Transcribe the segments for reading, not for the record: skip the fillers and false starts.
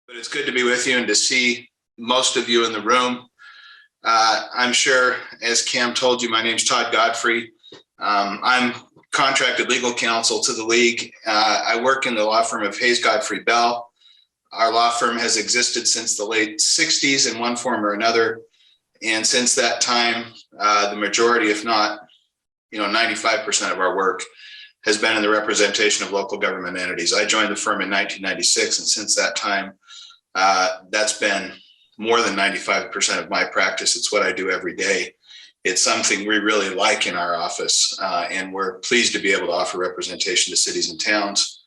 but it's good to be with you and to see most of you in the room. I'm sure, as Cam told you, my name's Todd Godfrey. I'm contracted legal counsel to the league. I work in the law firm of Hayes Godfrey Bell. Our law firm has existed since the late 60s in one form or another. And since that time, the majority, if not, 95% of our work has been in the representation of local government entities. I joined the firm in 1996, and since that time, that's been more than 95% of my practice. It's what I do every day. It's something we really like in our office, and we're pleased to be able to offer representation to cities and towns.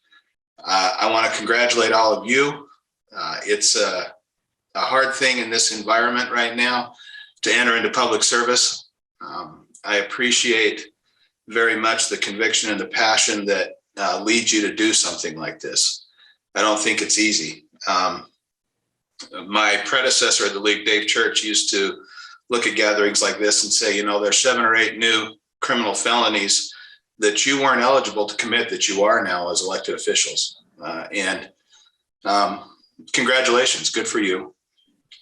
I want to congratulate all of you. It's a hard thing in this environment right now to enter into public service. I appreciate very much the conviction and the passion that leads you to do something like this. I don't think it's easy. My predecessor at the league, Dave Church, used to look at gatherings like this and say, there's 7 or 8 new criminal felonies that you weren't eligible to commit that you are now as elected officials. Congratulations, good for you.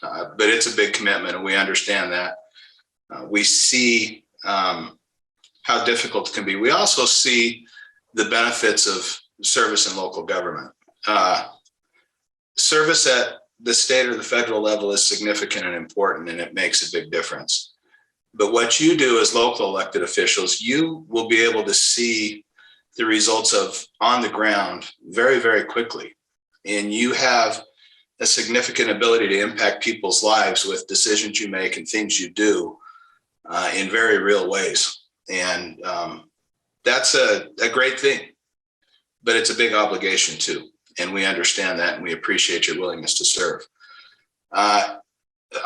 But it's a big commitment, and we understand that. We see how difficult it can be. We also see the benefits of service in local government. Service at the state or the federal level is significant and important, and it makes a big difference. But what you do as local elected officials, you will be able to see the results of on the ground very, very quickly. And you have a significant ability to impact people's lives with decisions you make and things you do in very real ways. And that's a great thing, but it's a big obligation too. And we understand that, and we appreciate your willingness to serve. I'll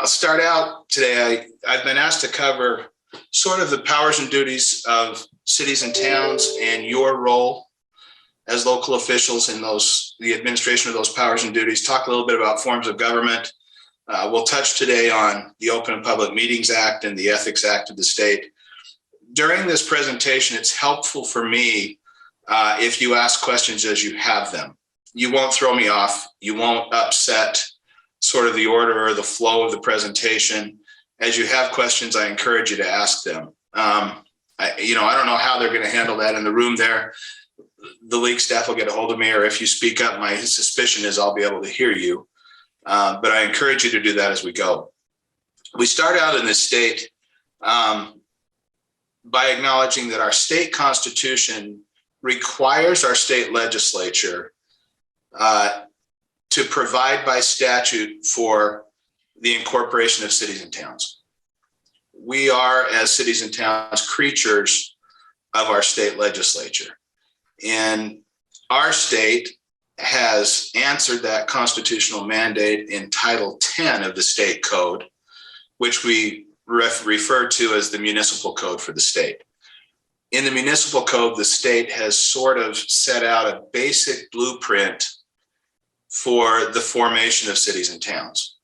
start out today. I've been asked to cover sort of the powers and duties of cities and towns and your role as local officials in the administration of those powers and duties, talk a little bit about forms of government. We'll touch today on the Open and Public Meetings Act and the Ethics Act of the state. During this presentation, it's helpful for me if you ask questions as you have them. You won't throw me off. You won't upset sort of the order or the flow of the presentation. As you have questions, I encourage you to ask them. I don't know how they're going to handle that in the room there. The league staff will get a hold of me, or if you speak up, my suspicion is I'll be able to hear you. But I encourage you to do that as we go. We start out in this state by acknowledging that our state constitution requires our state legislature to provide by statute for the incorporation of cities and towns. We are, as cities and towns, creatures of our state legislature. And our state has answered that constitutional mandate in Title 10 of the state code, which we refer to as the municipal code for the state. In the municipal code, the state has sort of set out a basic blueprint for the formation of cities and towns.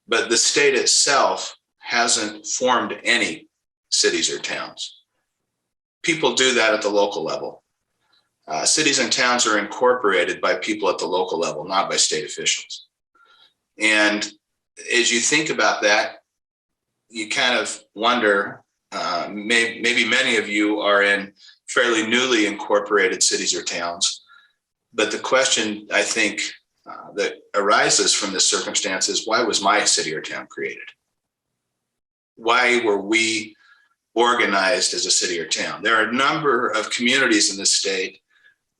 But the state itself hasn't formed any cities or towns. People do that at the local level. Cities and towns are incorporated by people at the local level, not by state officials. And as you think about that, you kind of wonder, maybe many of you are in fairly newly incorporated cities or towns. But the question, I think, that arises from this circumstance is, why was my city or town created? Why were we organized as a city or town? There are a number of communities in the state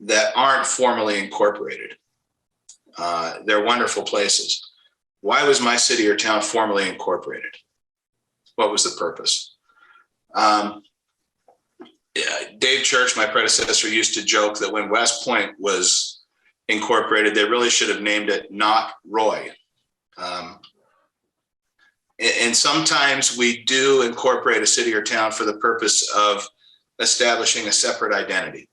that aren't formally incorporated. They're wonderful places. Why was my city or town formally incorporated? What was the purpose? Dave Church, my predecessor, used to joke that when West Point was incorporated, they really should have named it Not Roy. And sometimes we do incorporate a city or town for the purpose of establishing a separate identity.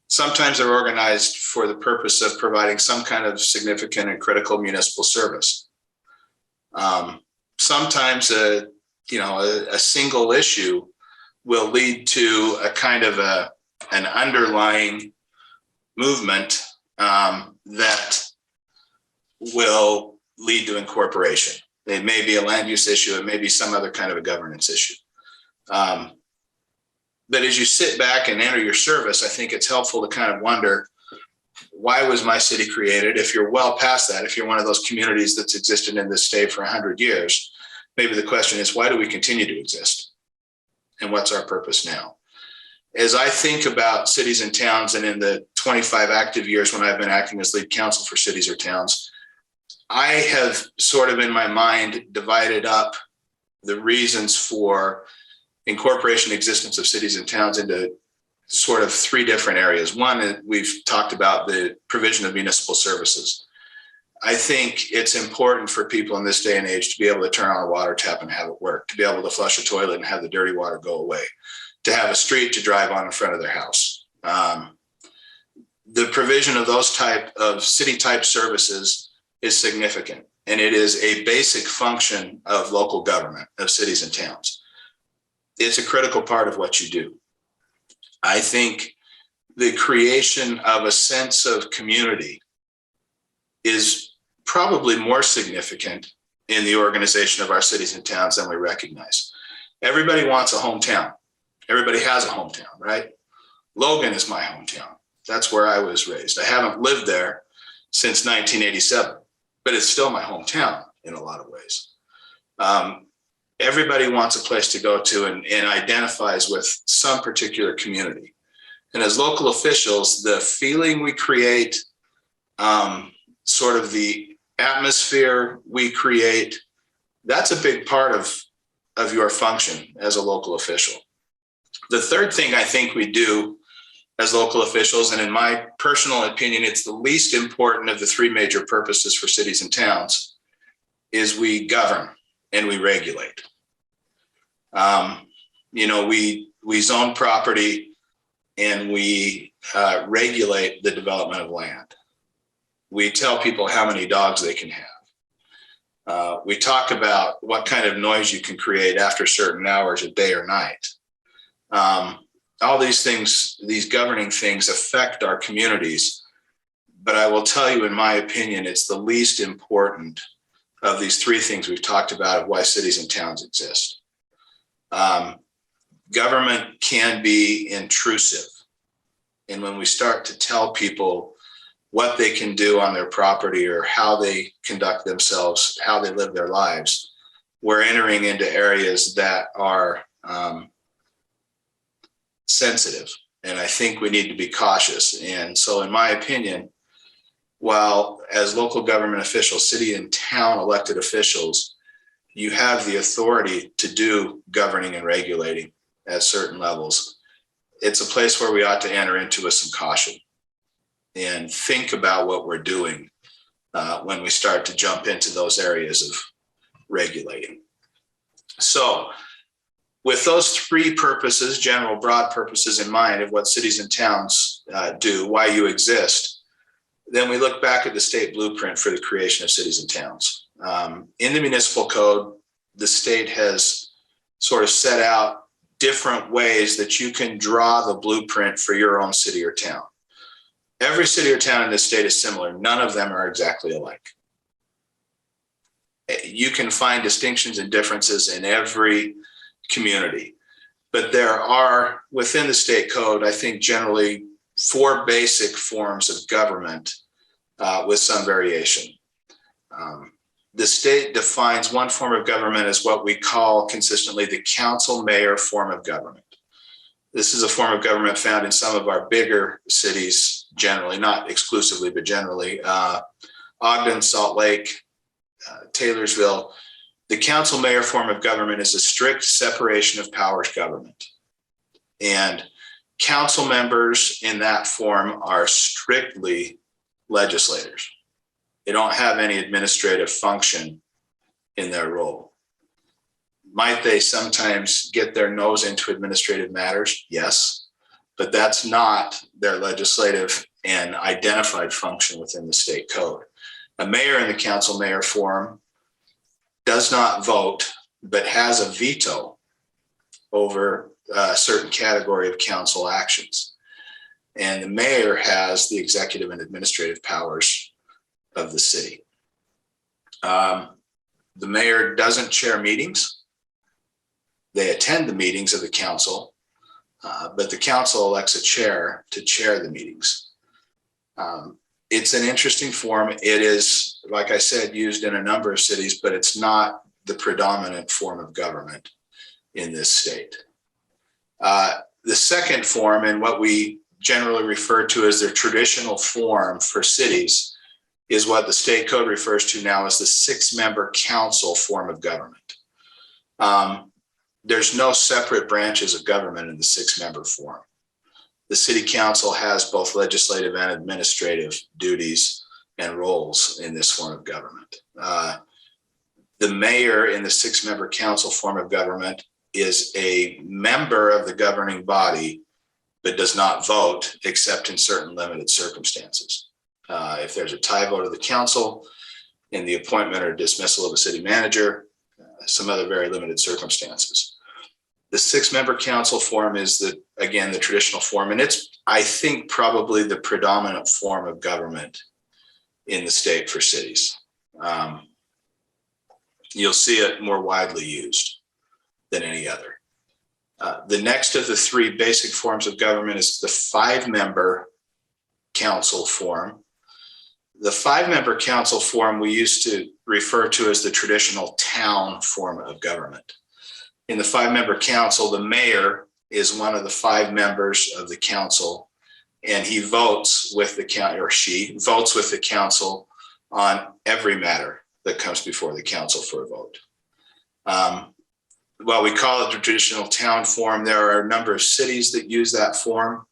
Sometimes they're organized for the purpose of providing some kind of significant and critical municipal service. Sometimes a single issue will lead to a kind of an underlying movement that will lead to incorporation. It may be a land use issue. It may be some other kind of a governance issue. But as you sit back and enter your service, I think it's helpful to kind of wonder, why was my city created? If you're well past that, if you're one of those communities that's existed in this state for 100 years, maybe the question is, why do we continue to exist? And what's our purpose now? As I think about cities and towns, and in the 25 active years when I've been acting as lead counsel for cities or towns, I have sort of in my mind divided up the reasons for incorporation and existence of cities and towns into sort of three different areas. One, we've talked about the provision of municipal services. I think it's important for people in this day and age to be able to turn on a water tap and have it work, to be able to flush a toilet and have the dirty water go away, to have a street to drive on in front of their house. The provision of those type of city type services is significant, and it is a basic function of local government, of cities and towns. It's a critical part of what you do. I think the creation of a sense of community is probably more significant in the organization of our cities and towns than we recognize. Everybody wants a hometown. Everybody has a hometown, right? Logan is my hometown. That's where I was raised. I haven't lived there since 1987, but it's still my hometown in a lot of ways. Everybody wants a place to go to and identifies with some particular community. And as local officials, the feeling we create, sort of the atmosphere we create, that's a big part of your function as a local official. The third thing I think we do as local officials, and in my personal opinion, it's the least important of the three major purposes for cities and towns, is we govern and we regulate. We zone property and we regulate the development of land. We tell people how many dogs they can have. We talk about what kind of noise you can create after certain hours of day or night. All these things, these governing things affect our communities. But I will tell you, in my opinion, it's the least important of these three things we've talked about of why cities and towns exist. Government can be intrusive. And when we start to tell people what they can do on their property or how they conduct themselves, how they live their lives, we're entering into areas that are sensitive. And I think we need to be cautious. And so in my opinion, while as local government officials, city and town elected officials, you have the authority to do governing and regulating at certain levels, it's a place where we ought to enter into with some caution and think about what we're doing when we start to jump into those areas of regulating. So with those three purposes, general broad purposes in mind of what cities and towns do, why you exist, then we look back at the state blueprint for the creation of cities and towns. In the municipal code, the state has sort of set out different ways that you can draw the blueprint for your own city or town. Every city or town in this state is similar. None of them are exactly alike. You can find distinctions and differences in every community, but there are within the state code, I think generally 4 basic forms of government with some variation. The state defines one form of government as what we call consistently the council-mayor form of government. This is a form of government found in some of our bigger cities, generally, not exclusively, but generally. Ogden, Salt Lake, Taylorsville. The council-mayor form of government is a strict separation of powers government. And council members in that form are strictly legislators. They don't have any administrative function in their role. Might they sometimes get their nose into administrative matters? Yes, but that's not their legislative and identified function within the state code. A mayor in the council-mayor form does not vote, but has a veto over a certain category of council actions. and the mayor has the executive and administrative powers of the city. The mayor doesn't chair meetings. They attend the meetings of the council, but the council elects a chair to chair the meetings. It's an interesting form. It is, like I said, used in a number of cities, but it's not the predominant form of government in this state. The second form, and what we generally refer to as the traditional form for cities, is what the state code refers to now as the 6-member council form of government. There's no separate branches of government in the 6-member form. The city council has both legislative and administrative duties and roles in this form of government. The mayor in the 6-member council form of government is a member of the governing body, but does not vote except in certain limited circumstances. If there's a tie vote of the council in the appointment or dismissal of a city manager, some other very limited circumstances. The 6-member council form is again, the traditional form, and it's, I think, probably the predominant form of government in the state for cities. You'll see it more widely used than any other. The next of the 3 basic forms of government is the 5-member council form. The 5-member council form we used to refer to as the traditional town form of government. In the 5-member council, the mayor is one of the 5 members of the council, and he votes with the council, or she votes with the council on every matter that comes before the council for a vote. While we call it the traditional town form, there are a number of cities that use that form.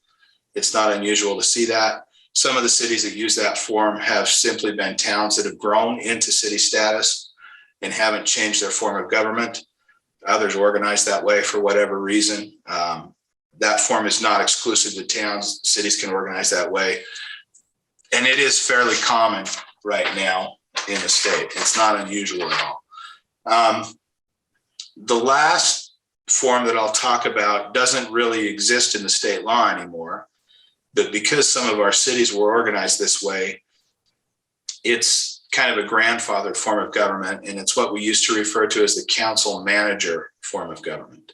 It's not unusual to see that. Some of the cities that use that form have simply been towns that have grown into city status and haven't changed their form of government. Others organize that way for whatever reason. That form is not exclusive to towns. Cities can organize that way. And it is fairly common right now in the state. It's not unusual at all. The last form that I'll talk about doesn't really exist in the state law anymore, but because some of our cities were organized this way, it's kind of a grandfathered form of government, and it's what we used to refer to as the council manager form of government.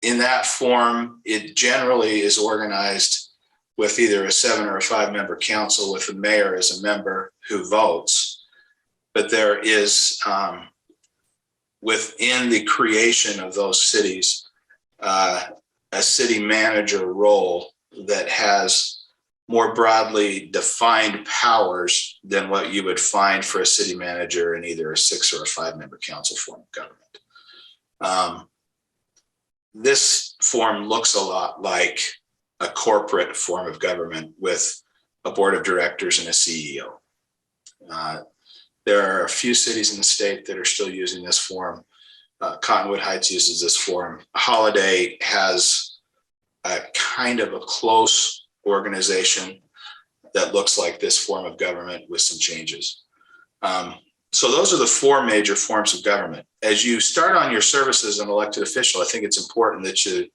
In that form, it generally is organized with either a 7 or a 5-member council with the mayor as a member who votes, but there is within the creation of those cities, a city manager role that has more broadly defined powers than what you would find for a city manager in either a 6 or a 5-member council form of government. This form looks a lot like a corporate form of government with a board of directors and a CEO. There are a few cities in the state that are still using this form. Cottonwood Heights uses this form. Holiday has a kind of a close organization that looks like this form of government with some changes. So those are the 4 major forms of government. As you start on your service as an elected official, I think it's important that you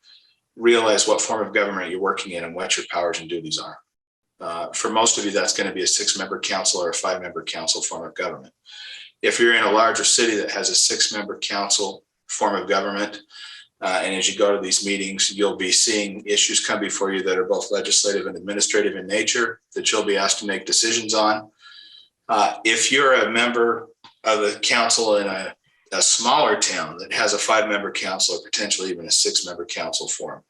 realize what form of government you're working in and what your powers and duties are. For most of you, that's going to be a 6-member council or a 5-member council form of government. If you're in a larger city that has a 6-member council form of government, and as you go to these meetings, you'll be seeing issues come before you that are both legislative and administrative in nature that you'll be asked to make decisions on. If you're a member of a council in a smaller town that has a 5-member council or potentially even a 6-member council form,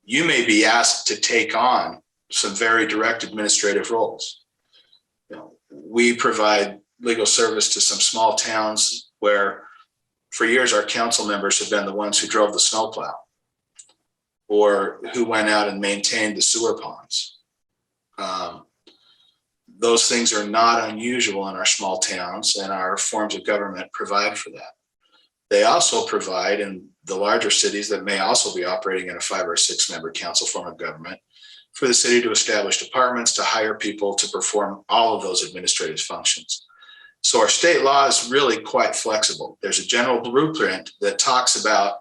you may be asked to take on some very direct administrative roles. We provide legal service to some small towns where for years our council members have been the ones who drove the snowplow or who went out and maintained the sewer ponds. Those things are not unusual in our small towns, and our forms of government provide for that. They also provide in the larger cities that may also be operating in a 5 or 6-member council form of government for the city to establish departments, to hire people to perform all of those administrative functions. So our state law is really quite flexible. There's a general blueprint that talks about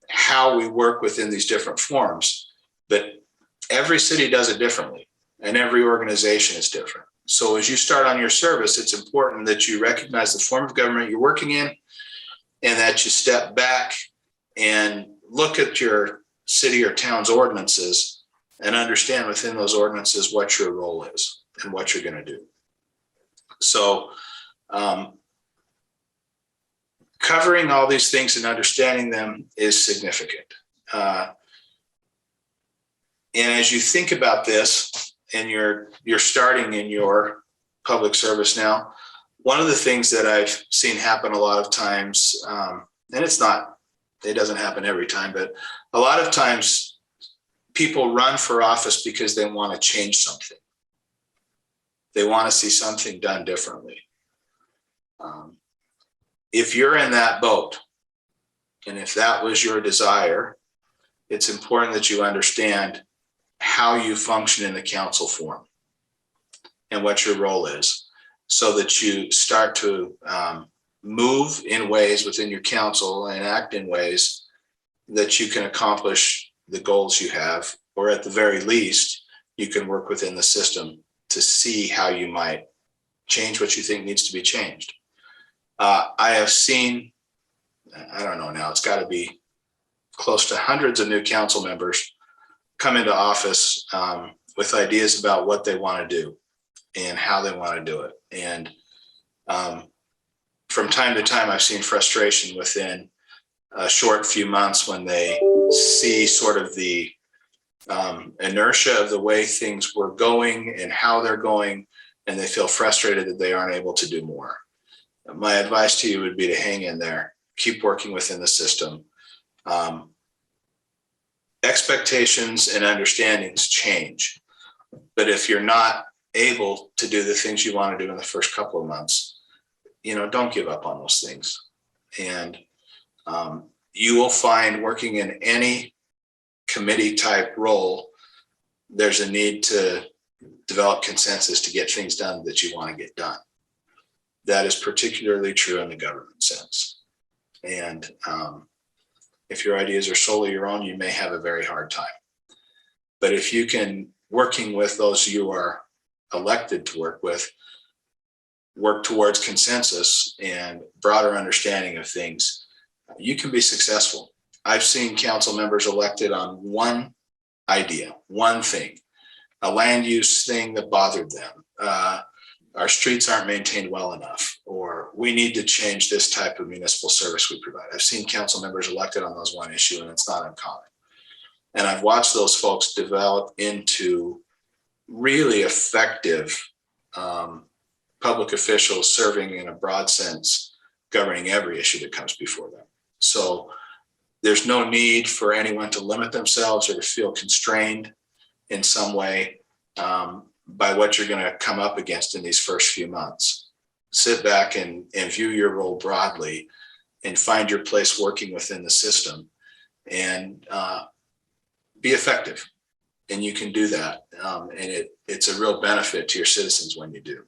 how we work within these different forms, but every city does it differently, and every organization is different. So as you start on your service, it's important that you recognize the form of government you're working in, and that you step back and look at your city or town's ordinances and understand within those ordinances what your role is and what you're going to do. So covering all these things and understanding them is significant. And as you think about this, and you're starting in your public service now, one of the things that I've seen happen a lot of times, and it doesn't happen every time, but a lot of times people run for office because they want to change something. They want to see something done differently. If you're in that boat, and if that was your desire, it's important that you understand how you function in the council form and what your role is, so that you start to move in ways within your council and act in ways that you can accomplish the goals you have, or at the very least, you can work within the system to see how you might change what you think needs to be changed. I have seen, I don't know now, it's got to be close to hundreds of new council members come into office with ideas about what they want to do and how they want to do it. And from time to time, I've seen frustration within a short few months when they see sort of the inertia of the way things were going and how they're going, and they feel frustrated that they aren't able to do more. My advice to you would be to hang in there, keep working within the system. Expectations and understandings change, but if you're not able to do the things you want to do in the first couple of months, don't give up on those things. And you will find, working in any committee type role, there's a need to develop consensus to get things done that you want to get done. That is particularly true in the government sense. And if your ideas are solely your own, you may have a very hard time. But if you can, working with those you are elected to work with, work towards consensus and broader understanding of things, you can be successful. I've seen council members elected on one idea, one thing, a land use thing that bothered them. Our streets aren't maintained well enough, or we need to change this type of municipal service we provide. I've seen council members elected on those one issue, and it's not uncommon. And I've watched those folks develop into really effective public officials serving in a broad sense, governing every issue that comes before them. So there's no need for anyone to limit themselves or to feel constrained in some way by what you're going to come up against in these first few months. Sit back and view your role broadly and find your place working within the system, and be effective. And you can do that. And it's a real benefit to your citizens when you do.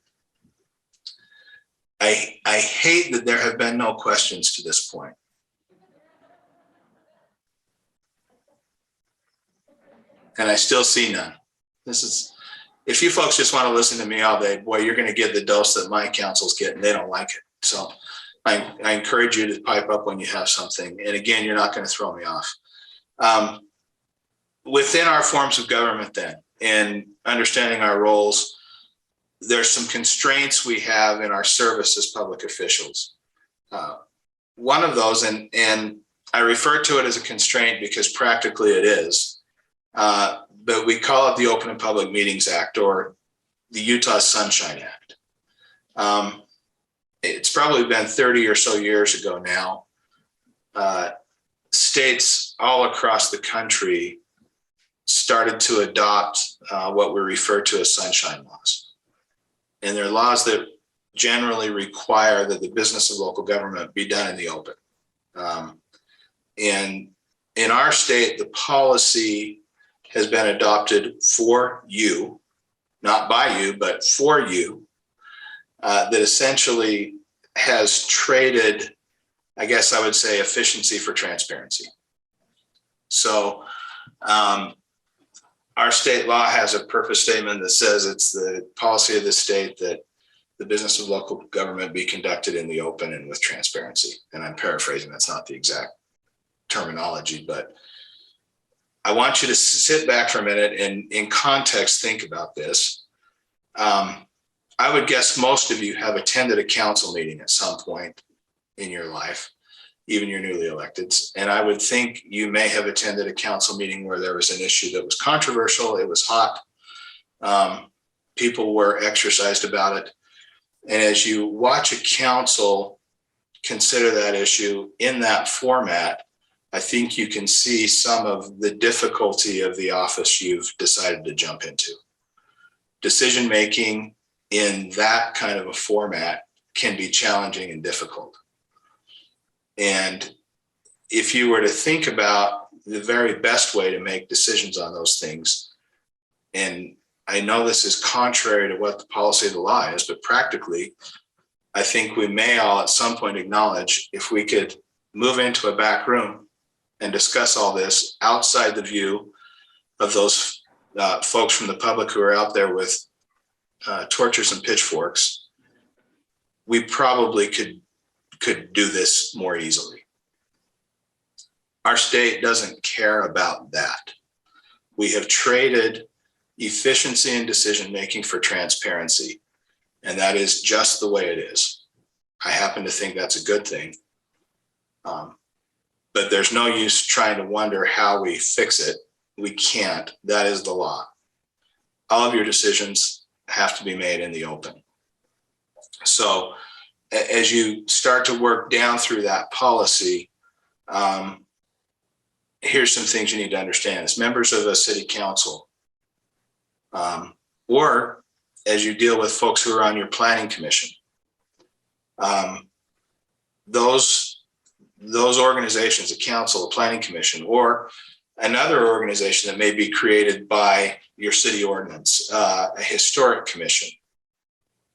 I hate that there have been no questions to this point. And I still see none. If you folks just want to listen to me all day, boy, you're going to get the dose that my councils get, and they don't like it. So I encourage you to pipe up when you have something. And again, you're not going to throw me off. Within our forms of government then, and understanding our roles, there's some constraints we have in our service as public officials. One of those, and I refer to it as a constraint because practically it is, but we call it the Open and Public Meetings Act, or the Utah Sunshine Act. It's probably been 30 or so years ago now. States all across the country started to adopt what we refer to as sunshine laws. And they're laws that generally require that the business of local government be done in the open. And in our state, the policy has been adopted for you, not by you, but for you, that essentially has traded, I guess I would say, efficiency for transparency. So Our state law has a purpose statement that says it's the policy of the state that the business of local government be conducted in the open and with transparency. And I'm paraphrasing, that's not the exact terminology, but I want you to sit back for a minute and in context, think about this. I would guess most of you have attended a council meeting at some point in your life, even your newly electeds. And I would think you may have attended a council meeting where there was an issue that was controversial, it was hot, people were exercised about it. And as you watch a council consider that issue in that format, I think you can see some of the difficulty of the office you've decided to jump into. Decision-making in that kind of a format can be challenging and difficult. And if you were to think about the very best way to make decisions on those things, and I know this is contrary to what the policy of the law is, but practically, I think we may all at some point acknowledge if we could move into a back room and discuss all this outside the view of those folks from the public who are out there with torches and pitchforks, we probably could do this more easily. Our state doesn't care about that. We have traded efficiency in decision-making for transparency, and that is just the way it is. I happen to think that's a good thing, but there's no use trying to wonder how we fix it. We can't. That is the law. All of your decisions have to be made in the open. So as you start to work down through that policy, here's some things you need to understand. As members of a city council, or as you deal with folks who are on your planning commission, those organizations, a council, a planning commission, or another organization that may be created by your city ordinance, a historic commission,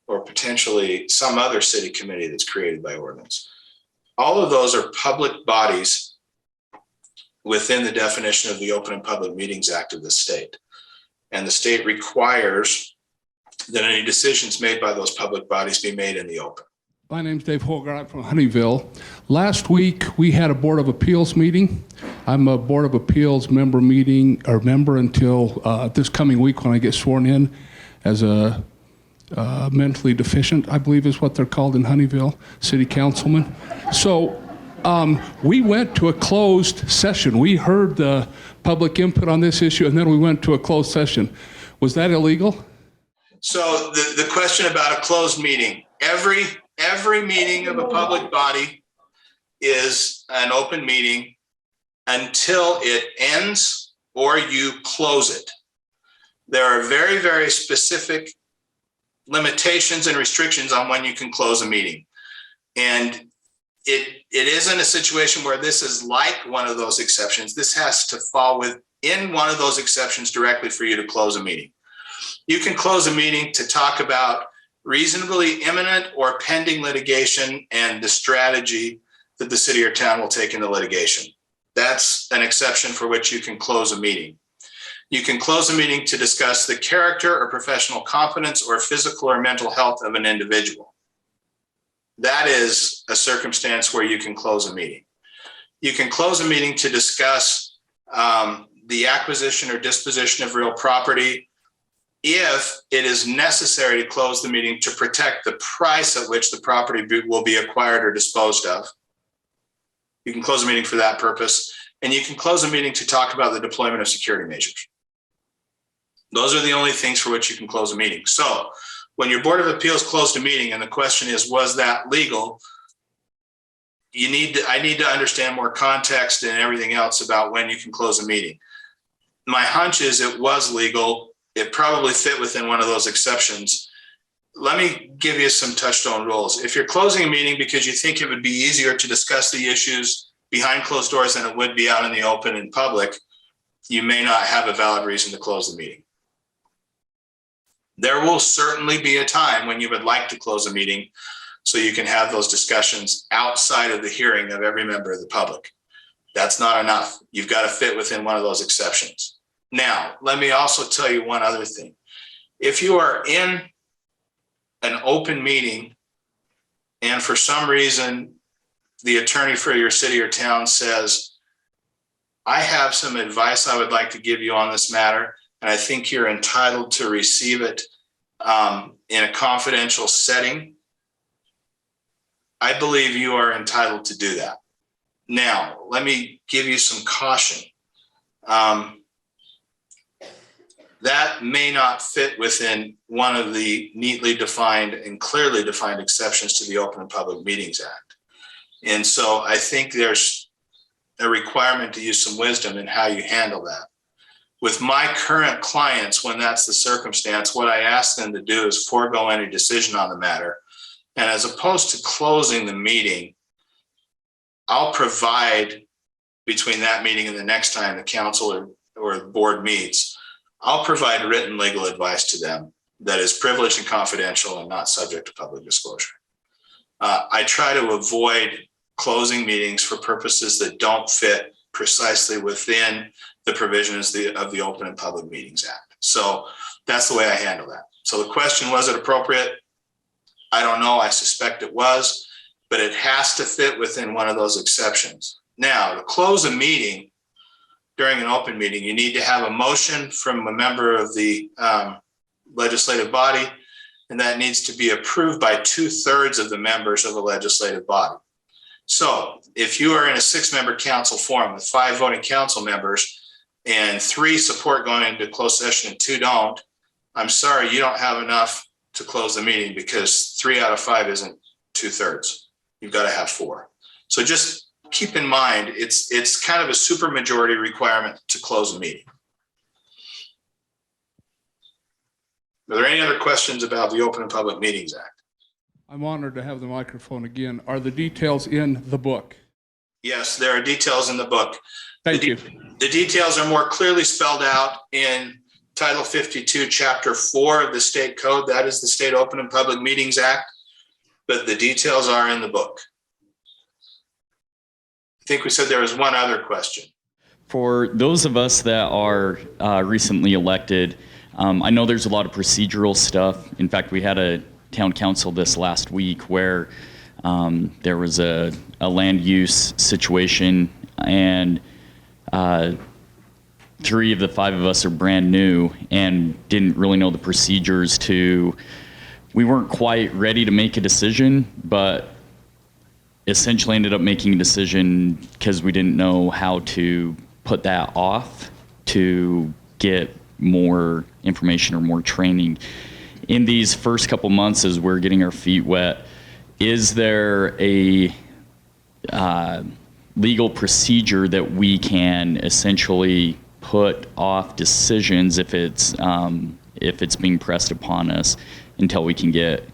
or potentially some other city committee that's created by ordinance. All of those are public bodies within the definition of the Open and Public Meetings Act of the state. And the state requires that any decisions made by those public bodies be made in the open. My name's Dave Holger. I'm from Honeyville. Last week, we had a Board of Appeals meeting. I'm a Board of Appeals member until this coming week when I get sworn in as a mentally deficient, I believe is what they're called in Honeyville, city councilman. So we went to a closed session. We heard the public input on this issue, and then we went to a closed session. Was that illegal? So the question about a closed meeting, every meeting of a public body is an open meeting until it ends or you close it. There are very, very specific limitations and restrictions on when you can close a meeting. And it isn't a situation where this is like one of those exceptions. This has to fall within one of those exceptions directly for you to close a meeting. You can close a meeting to talk about reasonably imminent or pending litigation and the strategy that the city or town will take in the litigation. That's an exception for which you can close a meeting. You can close a meeting to discuss the character or professional competence or physical or mental health of an individual. That is a circumstance where you can close a meeting. You can close a meeting to discuss the acquisition or disposition of real property if it is necessary to close the meeting to protect the price at which the property will be acquired or disposed of. You can close a meeting for that purpose, and you can close a meeting to talk about the deployment of security measures. Those are the only things for which you can close a meeting. So when your Board of Appeals closed a meeting and the question is, was that legal? I need to understand more context and everything else about when you can close a meeting. My hunch is it was legal. It probably fit within one of those exceptions. Let me give you some touchstone rules. If you're closing a meeting because you think it would be easier to discuss the issues behind closed doors than it would be out in the open in public, you may not have a valid reason to close the meeting. There will certainly be a time when you would like to close a meeting so you can have those discussions outside of the hearing of every member of the public. That's not enough. You've got to fit within one of those exceptions. Now, let me also tell you one other thing. If you are in an open meeting and for some reason the attorney for your city or town says, I have some advice I would like to give you on this matter, and I think you're entitled to receive it in a confidential setting, I believe you are entitled to do that. Now, let me give you some caution. That may not fit within one of the neatly defined and clearly defined exceptions to the Open and Public Meetings Act. And so I think there's a requirement to use some wisdom in how you handle that. With my current clients, when that's the circumstance, what I ask them to do is forego any decision on the matter. And as opposed to closing the meeting, I'll provide, between that meeting and the next time the council or the board meets, I'll provide written legal advice to them that is privileged and confidential and not subject to public disclosure. I try to avoid closing meetings for purposes that don't fit precisely within the provisions of the Open and Public Meetings Act. So that's the way I handle that. So the question, was it appropriate? I don't know. I suspect it was, but it has to fit within one of those exceptions. Now, to close a meeting during an open meeting, you need to have a motion from a member of the legislative body, and that needs to be approved by 2/3 of the members of the legislative body. So if you are in a 6-member council forum with 5 voting council members and 3 support going into closed session and 2 don't, I'm sorry, you don't have enough to close the meeting because 3 out of 5 isn't 2/3. You've got to have 4. So just keep in mind, it's kind of a supermajority requirement to close a meeting. Are there any other questions about the Open and Public Meetings Act? I'm honored to have the microphone again. Are the details in the book? Yes, there are details in the book. Thank you. The details are more clearly spelled out in Title 52, Chapter 4 of the state code. That is the State Open and Public Meetings Act, but the details are in the book. I think we said there was one other question. For those of us that are recently elected, I know there's a lot of procedural stuff. In fact, we had a town council this last week where there was a land use situation, and 3 of the 5 of us are brand new and didn't really know the procedures we weren't quite ready to make a decision, but essentially ended up making a decision because we didn't know how to put that off to get more information or more training. In these first couple months as we're getting our feet wet, is there a legal procedure that we can essentially put off decisions if it's being pressed upon us until we can get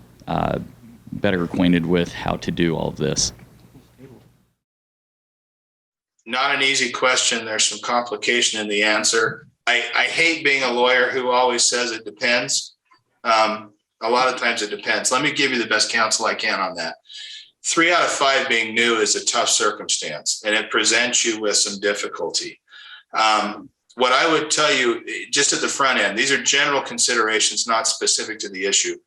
better acquainted with how to do all of this? Not an easy question. There's some complication in the answer. I hate being a lawyer who always says it depends. A lot of times it depends. Let me give you the best counsel I can on that. 3 out of 5 being new is a tough circumstance, and it presents you with some difficulty. What I would tell you just at the front end, these are general considerations, not specific to the issue.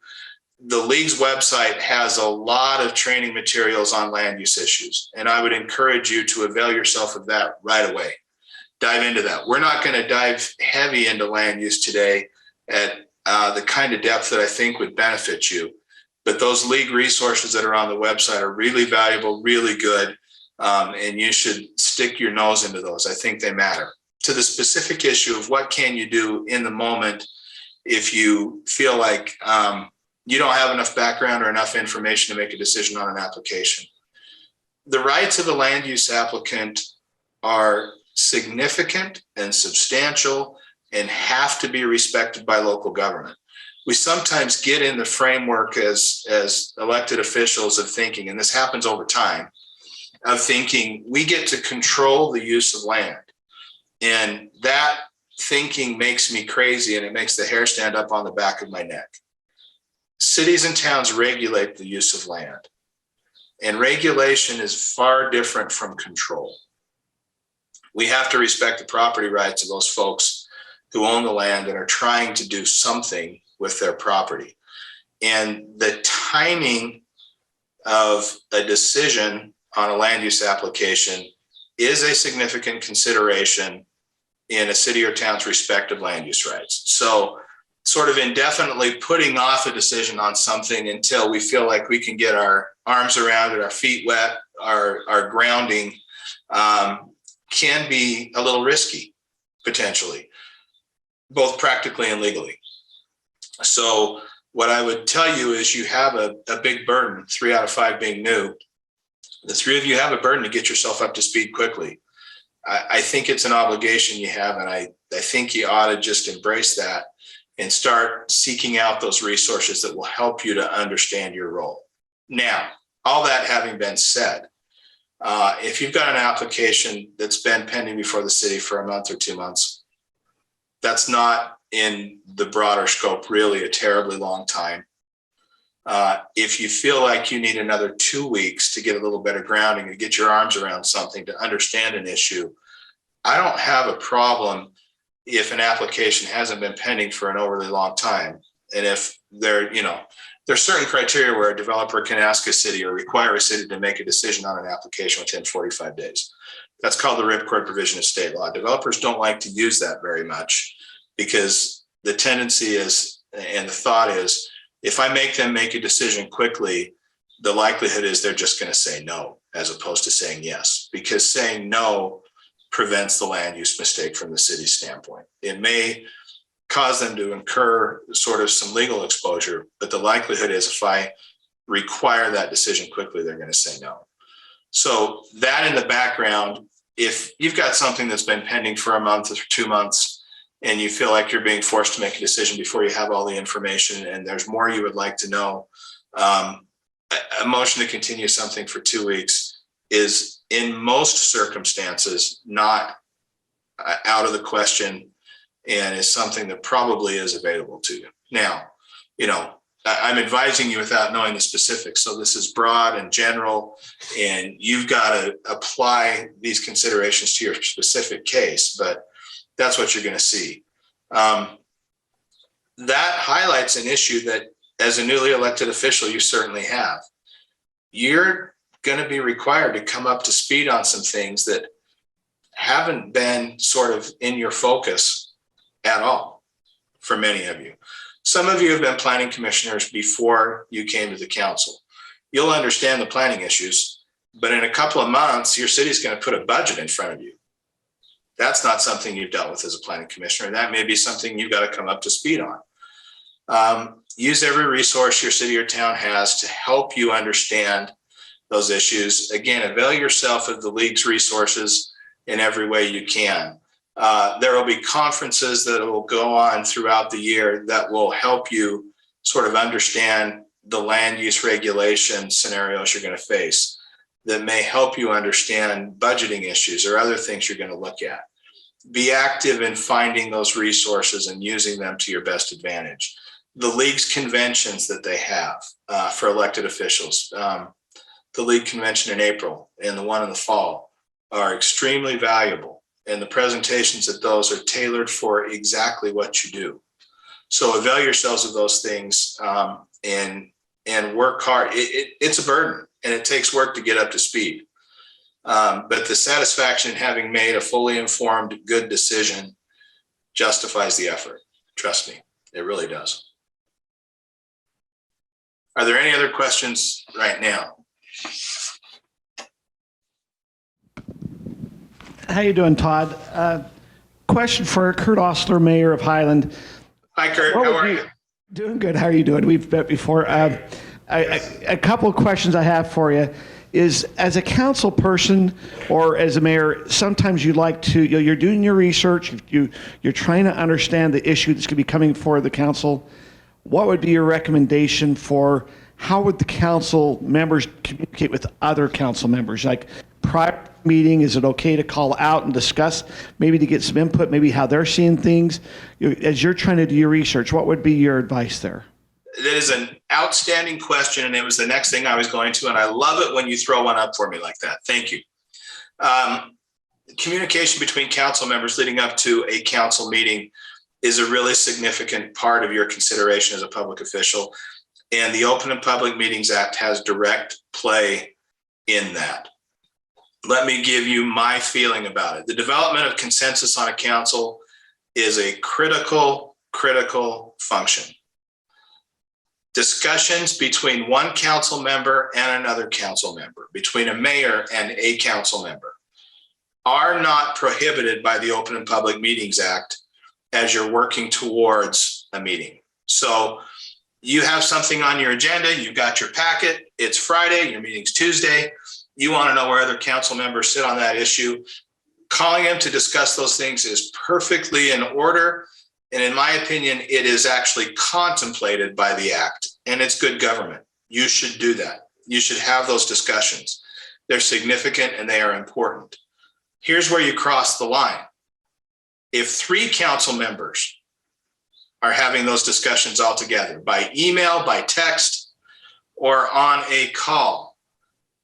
The league's website has a lot of training materials on land use issues, and I would encourage you to avail yourself of that right away. Dive into that. We're not going to dive heavy into land use today at the kind of depth that I think would benefit you, but those league resources that are on the website are really valuable, really good, and you should stick your nose into those. I think they matter. To the specific issue of what can you do in the moment if you feel like you don't have enough background or enough information to make a decision on an application. The rights of the land use applicant are significant and substantial and have to be respected by local government. We sometimes get in the framework as elected officials of thinking, and this happens over time, of thinking we get to control the use of land. And that thinking makes me crazy, and it makes the hair stand up on the back of my neck. Cities and towns regulate the use of land, and regulation is far different from control. We have to respect the property rights of those folks who own the land and are trying to do something with their property. And the timing of a decision on a land use application is a significant consideration in a city or town's respective land use rights. So sort of indefinitely putting off a decision on something until we feel like we can get our arms around it, our feet wet, our grounding, can be a little risky, potentially, both practically and legally. So what I would tell you is you have a big burden, 3 out of 5 being new. The 3 of you have a burden to get yourself up to speed quickly. I think it's an obligation you have, and I think you ought to just embrace that and start seeking out those resources that will help you to understand your role. Now, all that having been said, if you've got an application that's been pending before the city for a month or 2 months, that's not in the broader scope really a terribly long time. If you feel like you need another 2 weeks to get a little better grounding and get your arms around something to understand an issue, I don't have a problem if an application hasn't been pending for an overly long time. And if there's certain criteria where a developer can ask a city or require a city to make a decision on an application within 45 days. That's called the ripcord provision of state law. Developers don't like to use that very much because the tendency is, and the thought is, if I make them make a decision quickly, the likelihood is they're just going to say no, as opposed to saying yes, because saying no prevents the land use mistake from the city's standpoint. It may cause them to incur sort of some legal exposure, but the likelihood is if I require that decision quickly, they're going to say no. So that in the background, if you've got something that's been pending for a month or 2 months, and you feel like you're being forced to make a decision before you have all the information and there's more you would like to know, a motion to continue something for 2 weeks is in most circumstances not out of the question and is something that probably is available to you. Now, I'm advising you without knowing the specifics. So this is broad and general, and you've got to apply these considerations to your specific case, but that's what you're going to see. That highlights an issue that as a newly elected official, you certainly have. You're going to be required to come up to speed on some things that haven't been sort of in your focus at all for many of you. Some of you have been planning commissioners before you came to the council. You'll understand the planning issues, but in a couple of months, your city's going to put a budget in front of you. That's not something you've dealt with as a planning commissioner. That may be something you've got to come up to speed on. Use every resource your city or town has to help you understand those issues. Again, avail yourself of the league's resources in every way you can. There will be conferences that will go on throughout the year that will help you sort of understand the land use regulation scenarios you're going to face, that may help you understand budgeting issues or other things you're going to look at. Be active in finding those resources and using them to your best advantage. The league's conventions that they have for elected officials, the league convention in April and the one in the fall, are extremely valuable. And the presentations at those are tailored for exactly what you do. So avail yourselves of those things and work hard. It's a burden and it takes work to get up to speed. But the satisfaction in having made a fully informed, good decision justifies the effort. Trust me, it really does. Are there any other questions right now? How you doing, Todd? Question for Kurt Ostler, Mayor of Highland. Hi, Kurt. How are you? Doing good. How are you doing? We've met before. A couple of questions I have for you is, as a council person or as a mayor, sometimes you like to, you're doing your research, you're trying to understand the issue that's going to be coming for the council. What would be your recommendation for how would the council members communicate with other council members? Like prior meeting, is it okay to call out and discuss, maybe to get some input, maybe how they're seeing things? As you're trying to do your research, what would be your advice there? That is an outstanding question, and it was the next thing I was going to, and I love it when you throw one up for me like that. Thank you. Communication between council members leading up to a council meeting is a really significant part of your consideration as a public official. And the Open and Public Meetings Act has direct play in that. Let me give you my feeling about it. The development of consensus on a council is a critical function. Discussions between one council member and another council member, between a mayor and a council member, are not prohibited by the Open and Public Meetings Act as you're working towards a meeting. So you have something on your agenda, you've got your packet, it's Friday, your meeting's Tuesday, you want to know where other council members sit on that issue. Calling them to discuss those things is perfectly in order. And in my opinion, it is actually contemplated by the act, and it's good government. You should do that. You should have those discussions. They're significant and they are important. Here's where you cross the line. If 3 council members are having those discussions all together by email, by text, or on a call,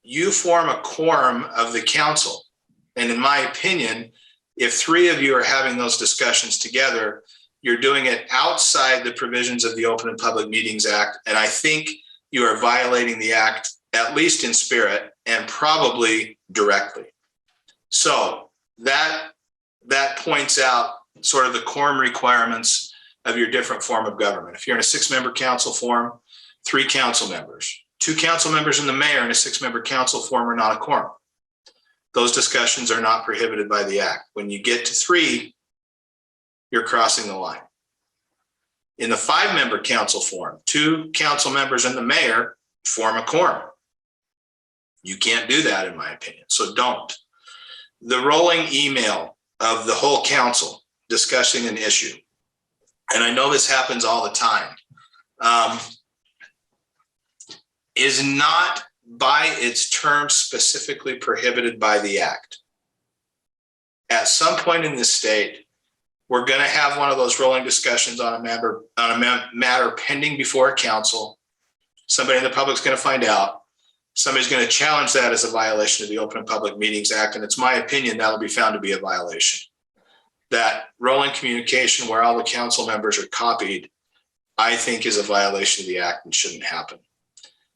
you form a quorum of the council. And in my opinion, if 3 of you are having those discussions together, you're doing it outside the provisions of the Open and Public Meetings Act. And I think you are violating the act, at least in spirit and probably directly. So that points out sort of the quorum requirements of your different form of government. If you're in a 6-member council form, 3 council members, 2 council members and the mayor in a 6-member council form are not a quorum. Those discussions are not prohibited by the act. When you get to 3, you're crossing the line. In the 5-member council form, 2 council members and the mayor form a quorum. You can't do that, in my opinion, so don't. The rolling email of the whole council discussing an issue, and I know this happens all the time, is not by its terms specifically prohibited by the act. At some point in this state, we're going to have one of those rolling discussions on a matter pending before a council. Somebody in the public's going to find out. Somebody's going to challenge that as a violation of the Open and Public Meetings Act, and it's my opinion that'll be found to be a violation. That rolling communication where all the council members are copied, I think is a violation of the act and shouldn't happen.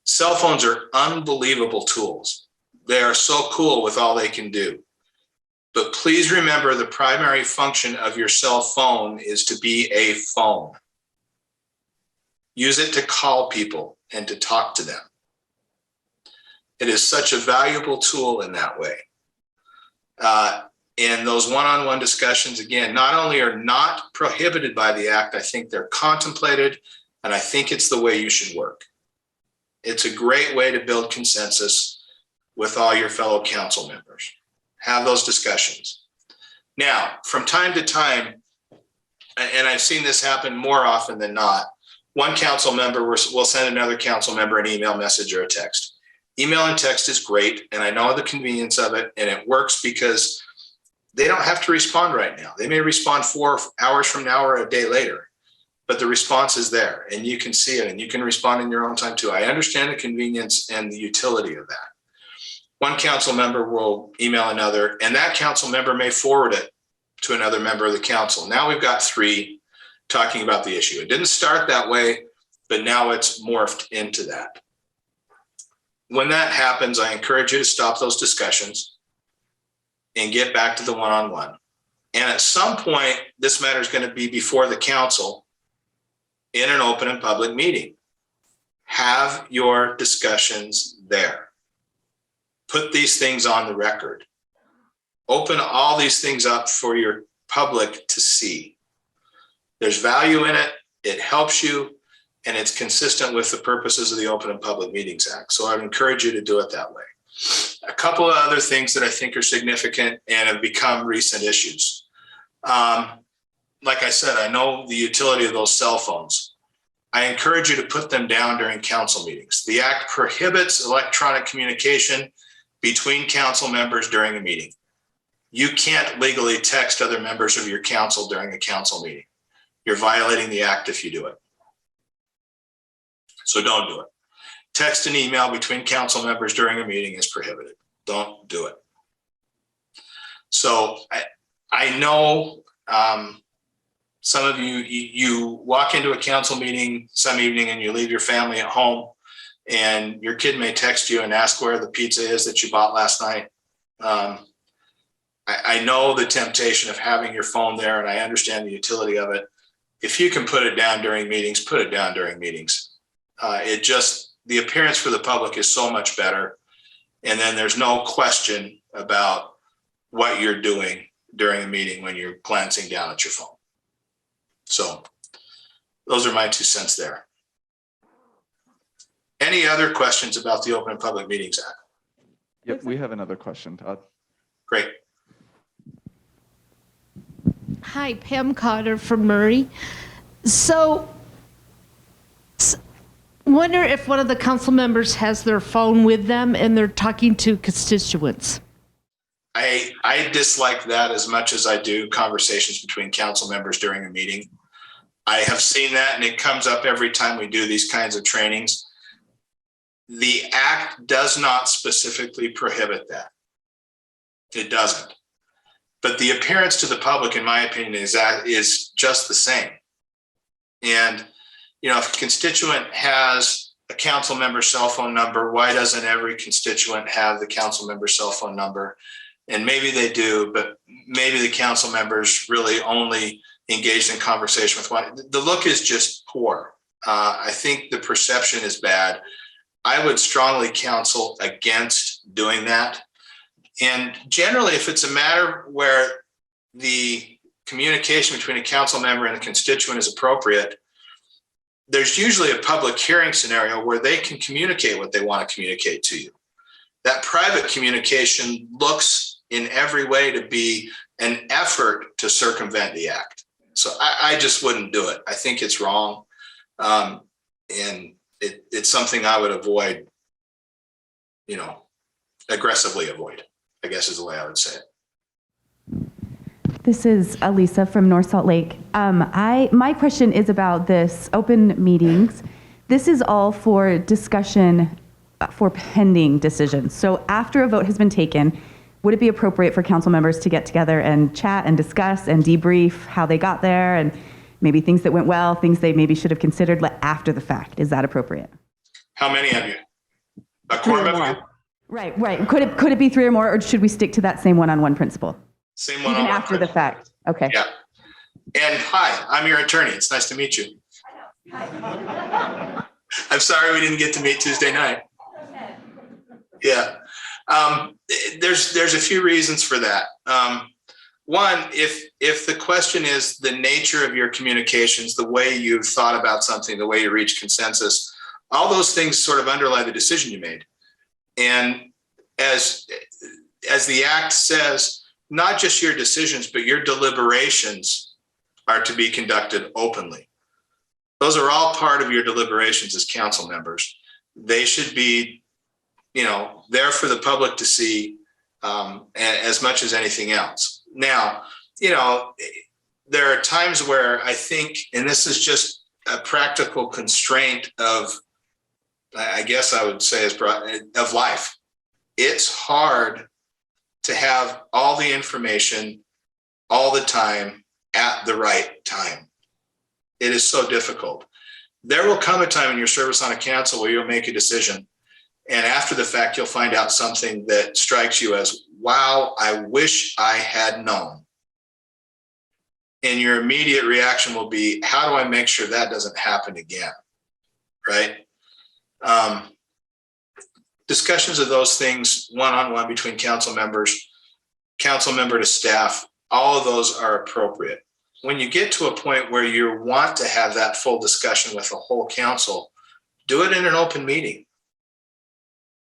Cell phones are unbelievable tools. They are so cool with all they can do. But please remember, the primary function of your cell phone is to be a phone. Use it to call people and to talk to them. It is such a valuable tool in that way. And those one-on-one discussions, again, not only are not prohibited by the act, I think they're contemplated, and I think it's the way you should work. It's a great way to build consensus with all your fellow council members. Have those discussions. Now, from time to time, and I've seen this happen more often than not, one council member will send another council member an email message or a text. Email and text is great, and I know the convenience of it, and it works because they don't have to respond right now. They may respond 4 hours from now or a day later, but the response is there, and you can see it, and you can respond in your own time too. I understand the convenience and the utility of that. One council member will email another, and that council member may forward it to another member of the council. Now we've got 3 talking about the issue. It didn't start that way, but now it's morphed into that. When that happens, I encourage you to stop those discussions and get back to the one-on-one. And at some point, this matter is going to be before the council in an open and public meeting. Have your discussions there. Put these things on the record. Open all these things up for your public to see. There's value in it. It helps you, and it's consistent with the purposes of the Open and Public Meetings Act. So I would encourage you to do it that way. A couple of other things that I think are significant and have become recent issues. Like I said, I know the utility of those cell phones. I encourage you to put them down during council meetings. The act prohibits electronic communication between council members during a meeting. You can't legally text other members of your council during a council meeting. You're violating the act if you do it. So don't do it. Text and email between council members during a meeting is prohibited. Don't do it. So I know Some of you walk into a council meeting some evening and you leave your family at home, and your kid may text you and ask where the pizza is that you bought last night. I know the temptation of having your phone there, and I understand the utility of it. If you can put it down during meetings, put it down during meetings. The appearance for the public is so much better. And then there's no question about what you're doing during a meeting when you're glancing down at your phone. So those are my 2 cents there. Any other questions about the Open and Public Meetings Act? Yep, we have another question, Todd. Great. Hi, Pam Cotter from Murray. So, wonder if one of the council members has their phone with them and they're talking to constituents. I dislike that as much as I do conversations between council members during a meeting. I have seen that, and it comes up every time we do these kinds of trainings. The act does not specifically prohibit that. It doesn't. But the appearance to the public, in my opinion, is just the same. And, if a constituent has a council member's cell phone number, why doesn't every constituent have the council member's cell phone number? And maybe they do, but maybe the council members really only engaged in conversation with one. The look is just poor. I think the perception is bad. I would strongly counsel against doing that. And generally, if it's a matter where the communication between a council member and a constituent is appropriate, there's usually a public hearing scenario where they can communicate what they want to communicate to you. That private communication looks in every way to be an effort to circumvent the act. So I just wouldn't do it. I think it's wrong. And it's something I would avoid, aggressively avoid, I guess is the way I would say it. This is Elisa from North Salt Lake. My question is about this open meetings. This is all for discussion for pending decisions. So after a vote has been taken, would it be appropriate for council members to get together and chat and discuss and debrief how they got there and maybe things that went well, things they maybe should have considered after the fact? Is that appropriate? How many of you? A quorum of you? Right. Could it be 3 or more, or should we stick to that same one-on-one principle? Same Even one-on-one after the fact. Okay. Yeah. And hi, I'm your attorney. It's nice to meet you. I'm sorry we didn't get to meet Tuesday night. Yeah. There's a few reasons for that. One, if the question is the nature of your communications, the way you've thought about something, the way you reach consensus, all those things sort of underlie the decision you made. And as the act says, not just your decisions, but your deliberations are to be conducted openly. Those are all part of your deliberations as council members. They should be, there for the public to see as much as anything else. Now, there are times where I think, and this is just a practical constraint of, I guess I would say, of life. It's hard to have all the information all the time at the right time. It is so difficult. There will come a time in your service on a council where you'll make a decision, and after the fact, you'll find out something that strikes you as, wow, I wish I had known. And your immediate reaction will be, how do I make sure that doesn't happen again? Right? Discussions of those things one-on-one between council members, council member to staff, all of those are appropriate. When you get to a point where you want to have that full discussion with the whole council, do it in an open meeting.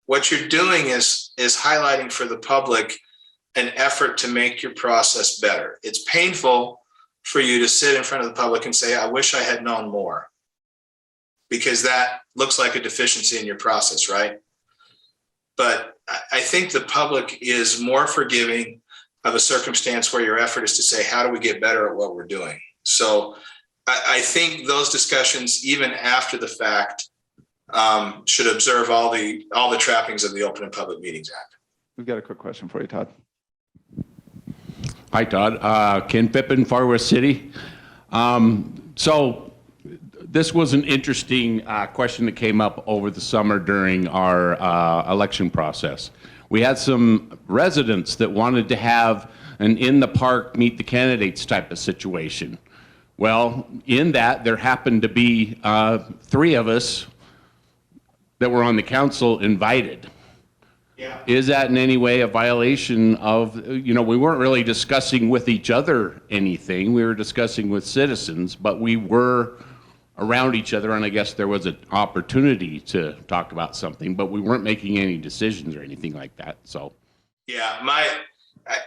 What you're doing is highlighting for the public an effort to make your process better. It's painful for you to sit in front of the public and say, I wish I had known more, because that looks like a deficiency in your process, right? But I think the public is more forgiving of a circumstance where your effort is to say, how do we get better at what we're doing? So I think those discussions, even after the fact, should observe all the trappings of the Open and Public Meetings Act. We've got a quick question for you, Todd. Hi, Todd. Ken Pippin, Far West City. So this was an interesting question that came up over the summer during our election process. We had some residents that wanted to have an in the park, meet the candidates type of situation. Well, in that, there happened to be 3 of us that were on the council invited. Yeah. Is that in any way a violation of, we weren't really discussing with each other anything. We were discussing with citizens, but we were around each other, and I guess there was an opportunity to talk about something, but we weren't making any decisions or anything like that, so. Yeah,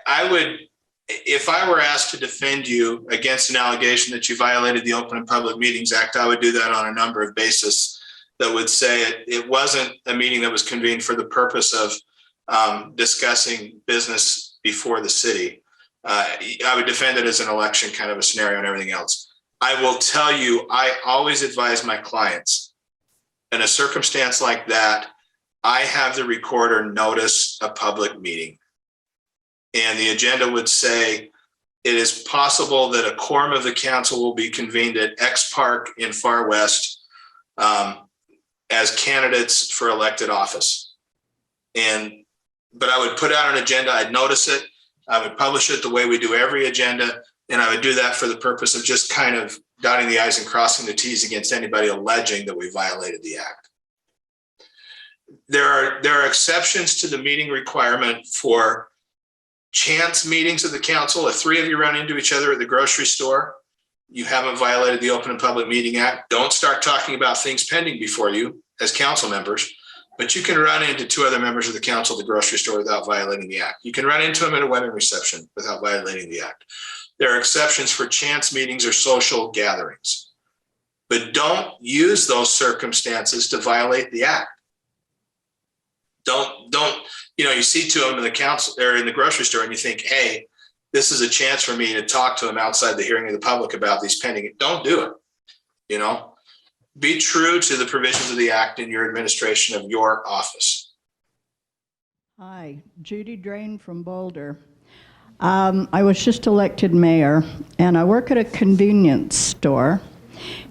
I would, if I were asked to defend you against an allegation that you violated the Open and Public Meetings Act, I would do that on a number of bases that would say it wasn't a meeting that was convened for the purpose of discussing business before the city. I would defend it as an election kind of a scenario and everything else. I will tell you, I always advise my clients in a circumstance like that, I have the recorder notice a public meeting. And the agenda would say, it is possible that a quorum of the council will be convened at X Park in Far West as candidates for elected office. But I would put out an agenda, I'd notice it, I would publish it the way we do every agenda, and I would do that for the purpose of just kind of dotting the I's and crossing the T's against anybody alleging that we violated the act. There are exceptions to the meeting requirement for chance meetings of the council. If 3 of you run into each other at the grocery store, you haven't violated the Open and Public Meeting Act. Don't start talking about things pending before you as council members, but you can run into 2 other members of the council at the grocery store without violating the act. You can run into them at a wedding reception without violating the act. There are exceptions for chance meetings or social gatherings, but don't use those circumstances to violate the act. Don't, you see 2 of them in the council or in the grocery store and you think, hey, this is a chance for me to talk to them outside the hearing of the public about these pending. Don't do it. Be true to the provisions of the act in your administration of your office. Hi, Judy Drain from Boulder. I was just elected mayor, and I work at a convenience store,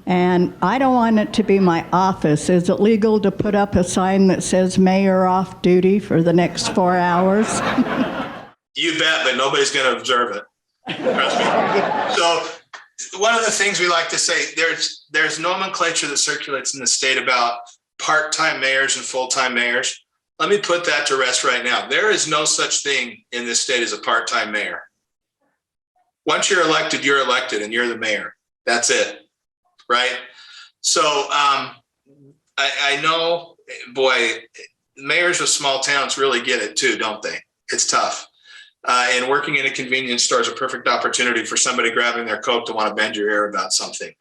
and I don't want it to be my office. Is it legal to put up a sign that says mayor off duty for the next 4 hours? You bet, but nobody's going to observe it. Trust me. So one of the things we like to say, there's nomenclature that circulates in the state about part-time mayors and full-time mayors. Let me put that to rest right now. There is no such thing in this state as a part-time mayor. Once you're elected and you're the mayor. That's it, right? So I know, boy, mayors of small towns really get it too, don't they? It's tough. And working in a convenience store is a perfect opportunity for somebody grabbing their coat to want to bend your ear about something.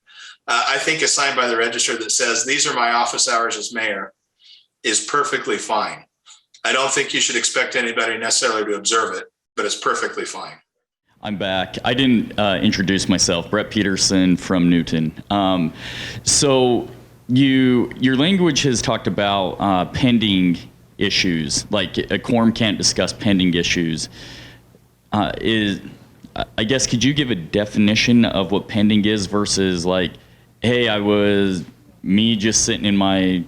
I think a sign by the register that says, these are my office hours as mayor is perfectly fine. I don't think you should expect anybody necessarily to observe it, but it's perfectly fine. I'm back. I didn't introduce myself. Brett Peterson from Newton. So your language has talked about pending issues, like a quorum can't discuss pending issues. I guess, could you give a definition of what pending is versus like, hey, me just sitting in my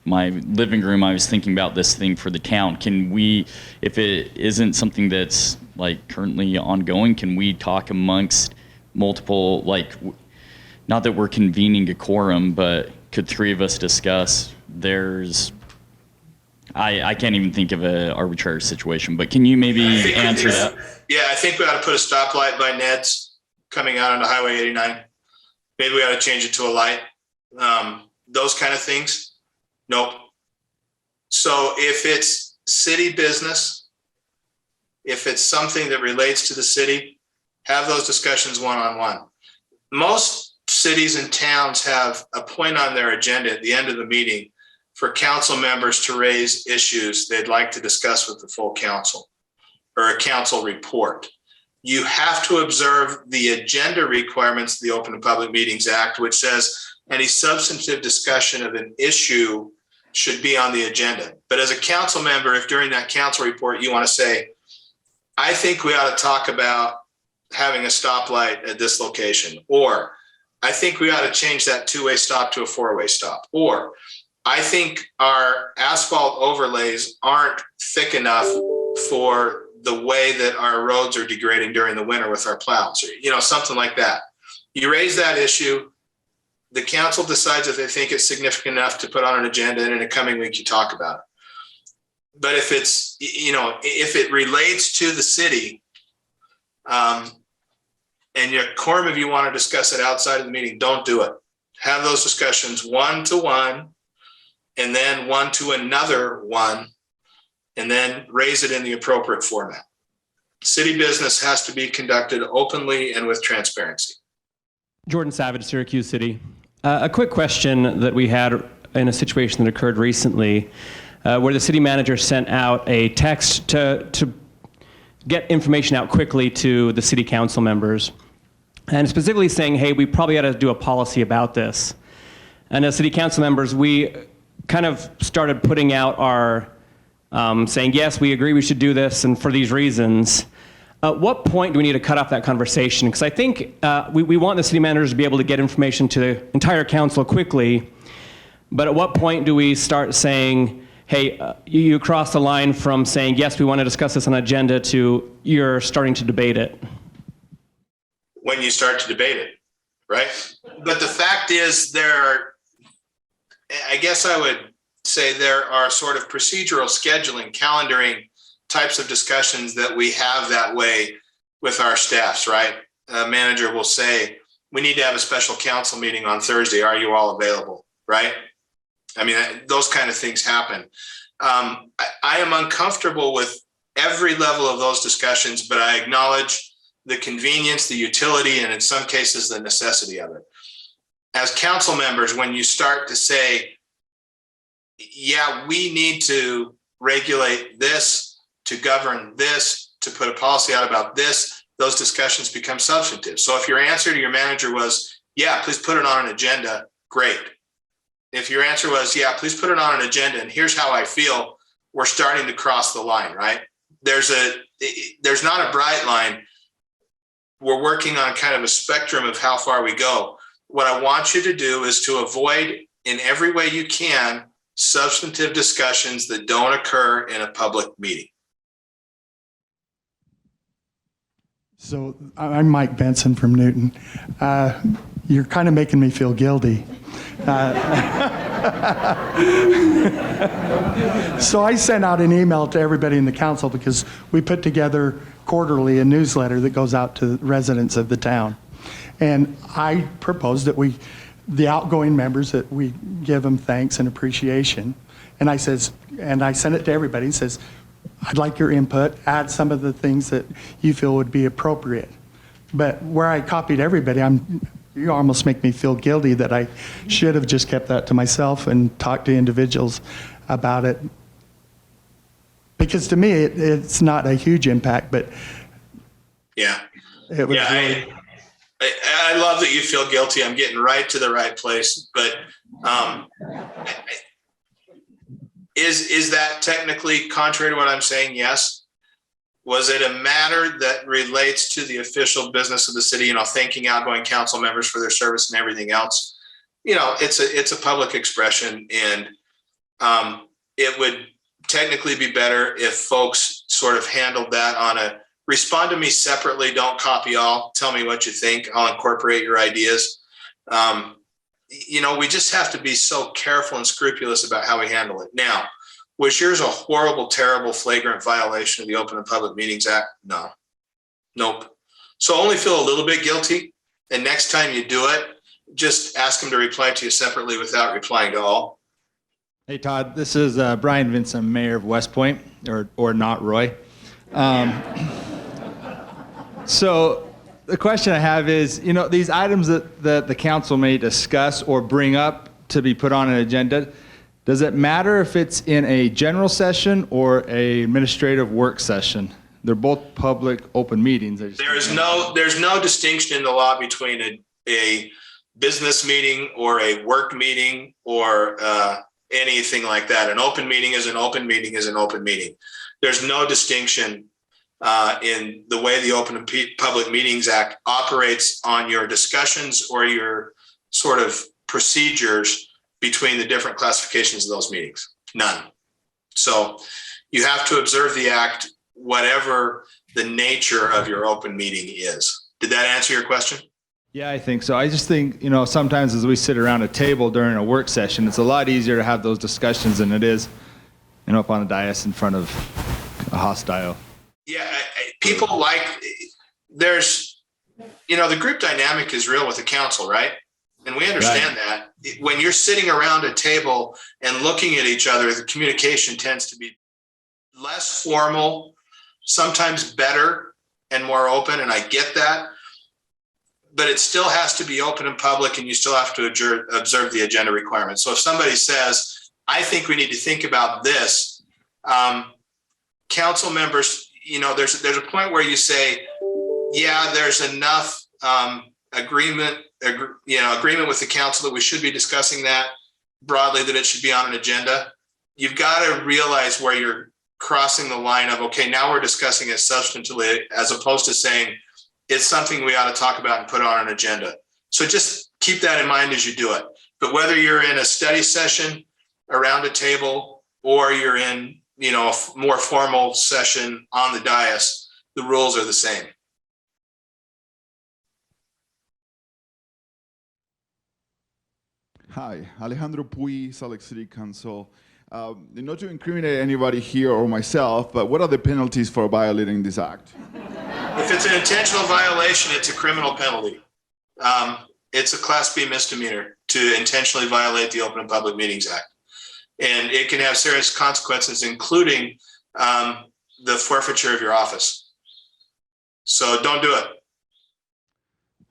living room, I was thinking about this thing for the town. Can we, if it isn't something that's like currently ongoing, can we talk amongst multiple, like, not that we're convening a quorum, but could 3 of us discuss? I can't even think of an arbitrary situation, but can you maybe answer that? Yeah, I think we ought to put a stoplight by Ned's coming out onto Highway 89. Maybe we ought to change it to a light. Those kind of things. Nope. So if it's city business, if it's something that relates to the city, have those discussions one-on-one. Most cities and towns have a point on their agenda at the end of the meeting for council members to raise issues they'd like to discuss with the full council or a council report. You have to observe the agenda requirements of the Open and Public Meetings Act, which says any substantive discussion of an issue should be on the agenda. But as a council member, if during that council report you want to say, I think we ought to talk about having a stoplight at this location, or I think we ought to change that two-way stop to a four-way stop, or I think our asphalt overlays aren't thick enough for the way that our roads are degrading during the winter with our plows, or, something like that. You raise that issue, the council decides if they think it's significant enough to put on an agenda, and in a coming week you talk about it. But if it's, if it relates to the city, and your quorum of you want to discuss it outside of the meeting, don't do it. Have those discussions one-to-one, and then one to another one, and then raise it in the appropriate format. City business has to be conducted openly and with transparency. Jordan Savage, Syracuse City. A quick question that we had in a situation that occurred recently where the city manager sent out a text to get information out quickly to the city council members, and specifically saying, hey, we probably ought to do a policy about this. And as city council members, we kind of started putting out our, saying, yes, we agree we should do this, and for these reasons. At what point do we need to cut off that conversation? Because I think we want the city managers to be able to get information to the entire council quickly, but at what point do we start saying, hey, you cross the line from saying, yes, we want to discuss this on agenda, to you're starting to debate it? When you start to debate it, right? But the fact is I guess I would say there are sort of procedural scheduling, calendaring types of discussions that we have that way with our staffs, right? A manager will say, we need to have a special council meeting on Thursday. Are you all available, right? I mean, those kind of things happen. I am uncomfortable with every level of those discussions, but I acknowledge the convenience, the utility, and in some cases, the necessity of it. As council members, when you start to say, yeah, we need to regulate this, to govern this, to put a policy out about this, those discussions become substantive. So if your answer to your manager was, yeah, please put it on an agenda, great. If your answer was, yeah, please put it on an agenda, and here's how I feel, we're starting to cross the line, right? There's not a bright line. We're working on kind of a spectrum of how far we go. What I want you to do is to avoid, in every way you can, substantive discussions that don't occur in a public meeting. So I'm Mike Benson from Newton. You're kind of making me feel guilty. So I sent out an email to everybody in the council because we put together quarterly a newsletter that goes out to residents of the town. And I proposed that the outgoing members, that we give them thanks and appreciation. And I sent it to everybody. It says, I'd like your input, add some of the things that you feel would be appropriate. But where I copied everybody, you almost make me feel guilty that I should have just kept that to myself and talked to individuals about it. Because to me, it's not a huge impact, but yeah, it was really... I love that you feel guilty. I'm getting right to the right place, but is that technically contrary to what I'm saying? Yes. Was it a matter that relates to the official business of the city? Thanking outgoing council members for their service and everything else. It's a public expression, and it would technically be better if folks sort of handled that on a respond to me separately. Don't copy all. Tell me what you think. I'll incorporate your ideas. We just have to be so careful and scrupulous about how we handle it. Now, was yours a horrible, terrible, flagrant violation of the Open and Public Meetings Act? No. Nope. So only feel a little bit guilty. And next time you do it, just ask them to reply to you separately without replying to all. Hey, Todd, this is Brian Vincent, Mayor of West Point, or not Roy. So the question I have is, these items that the council may discuss or bring up to be put on an agenda, does it matter if it's in a general session or an administrative work session? They're both public open meetings. There's no distinction in the law between a business meeting or a work meeting or anything like that. An open meeting is an open meeting is an open meeting. There's no distinction in the way the Open and Public Meetings Act operates on your discussions or your sort of procedures between the different classifications of those meetings. None. So you have to observe the act, whatever the nature of your open meeting is. Did that answer your question? Yeah, I think so. I just think, sometimes as we sit around a table during a work session, it's a lot easier to have those discussions than it is, up on a dais in front of a hostile. Yeah, people the group dynamic is real with the council, right? And we understand that. When you're sitting around a table and looking at each other, the communication tends to be less formal, sometimes better and more open, and I get that. But it still has to be open and public, and you still have to observe the agenda requirements. So if somebody says, I think we need to think about this, council members, there's a point where you say, yeah, there's enough agreement with the council that we should be discussing that broadly, that it should be on an agenda. You've got to realize where you're crossing the line of, okay, now we're discussing it substantively, as opposed to saying it's something we ought to talk about and put on an agenda. So just keep that in mind as you do it. But whether you're in a study session around a table or you're in, a more formal session on the dais, the rules are the same. Hi, Alejandro Puy, Salt Lake City Council. Not to incriminate anybody here or myself, but what are the penalties for violating this act? If it's an intentional violation, it's a criminal penalty. It's a Class B misdemeanor to intentionally violate the Open and Public Meetings Act. And it can have serious consequences, including the forfeiture of your office. So don't do it.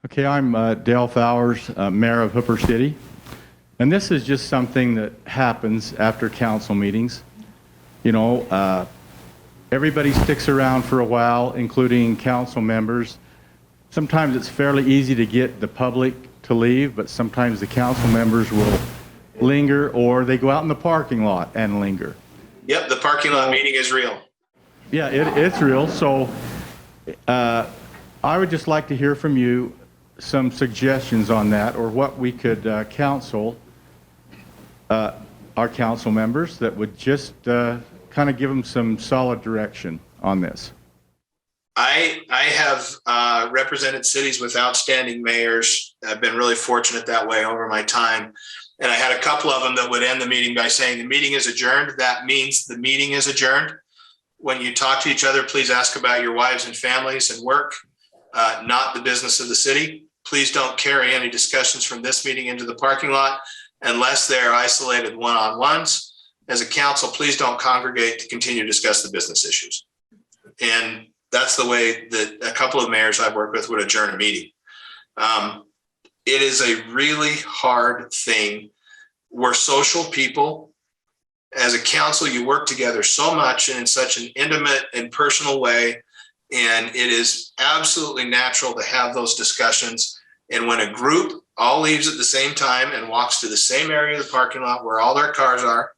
Okay, I'm Dale Fowers, Mayor of Hooper City. And this is just something that happens after council meetings. Everybody sticks around for a while, including council members. Sometimes it's fairly easy to get the public to leave, but sometimes the council members will linger, or they go out in the parking lot and linger. Yep, the parking lot meeting is real. Yeah, it's real. So I would just like to hear from you some suggestions on that, or what we could counsel our council members that would just kind of give them some solid direction on this. I have represented cities with outstanding mayors. I've been really fortunate that way over my time. And I had a couple of them that would end the meeting by saying the meeting is adjourned. That means the meeting is adjourned. When you talk to each other, please ask about your wives and families and work, not the business of the city. Please don't carry any discussions from this meeting into the parking lot unless they're isolated one-on-ones. As a council, please don't congregate to continue to discuss the business issues. And that's the way that a couple of mayors I've worked with would adjourn a meeting. It is a really hard thing. We're social people. As a council, you work together so much and in such an intimate and personal way. And it is absolutely natural to have those discussions. And when a group all leaves at the same time and walks to the same area of the parking lot where all their cars are,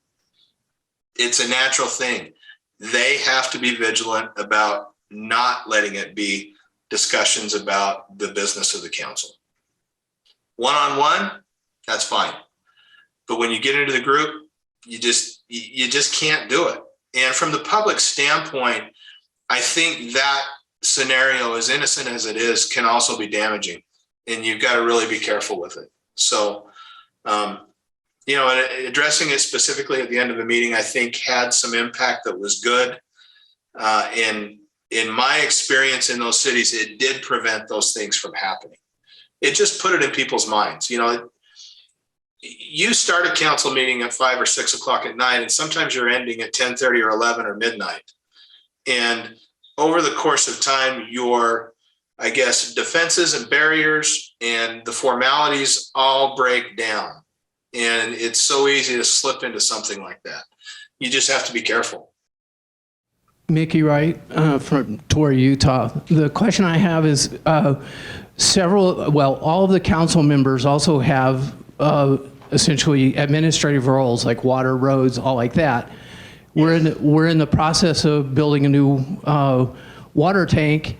it's a natural thing. They have to be vigilant about not letting it be discussions about the business of the council. One-on-one, that's fine. But when you get into the group, you just can't do it. And from the public standpoint, I think that scenario, as innocent as it is, can also be damaging. And you've got to really be careful with it. So, addressing it specifically at the end of the meeting, I think had some impact that was good. In my experience in those cities, it did prevent those things from happening. It just put it in people's minds. You start a council meeting at 5 or 6 o'clock at night, and sometimes you're ending at 10:30 or 11 or midnight. And over the course of time, your, defenses and barriers and the formalities all break down. And it's so easy to slip into something like that. You just have to be careful. Mickey Wright from Torrey, Utah. The question I have is all of the council members also have essentially administrative roles like water, roads, all like that. We're in the process of building a new water tank.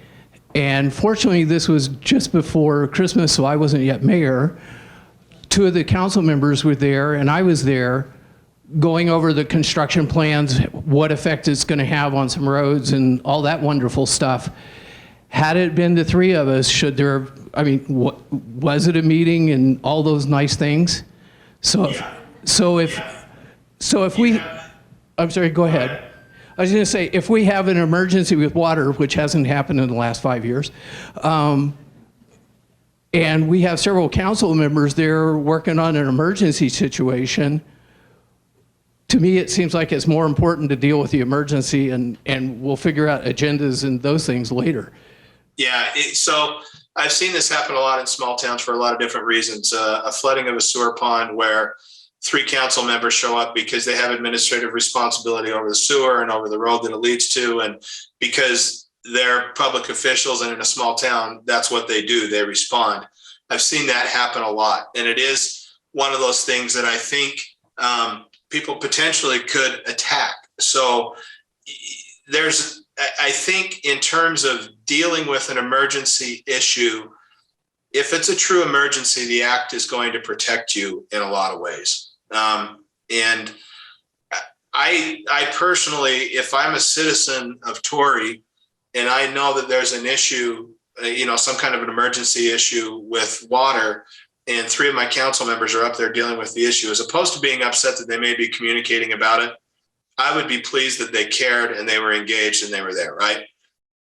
And fortunately, this was just before Christmas, so I wasn't yet mayor. 2 of the council members were there, and I was there going over the construction plans, what effect it's going to have on some roads and all that wonderful stuff. Had it been the 3 of us, should there have, I mean, was it a meeting and all those nice things? So if we, I'm sorry, go ahead. I was going to say, if we have an emergency with water, which hasn't happened in the last 5 years, and we have several council members there working on an emergency situation, to me, it seems like it's more important to deal with the emergency, and we'll figure out agendas and those things later. Yeah, so I've seen this happen a lot in small towns for a lot of different reasons. A flooding of a sewer pond where 3 council members show up because they have administrative responsibility over the sewer and over the road that it leads to. And because they're public officials and in a small town, that's what they do. They respond. I've seen that happen a lot. And it is one of those things that I think people potentially could attack. So I think in terms of dealing with an emergency issue, if it's a true emergency, the act is going to protect you in a lot of ways. And I personally, if I'm a citizen of Torrey and I know that there's an issue, some kind of an emergency issue with water, and 3 of my council members are up there dealing with the issue, as opposed to being upset that they may be communicating about it, I would be pleased that they cared and they were engaged and they were there, right?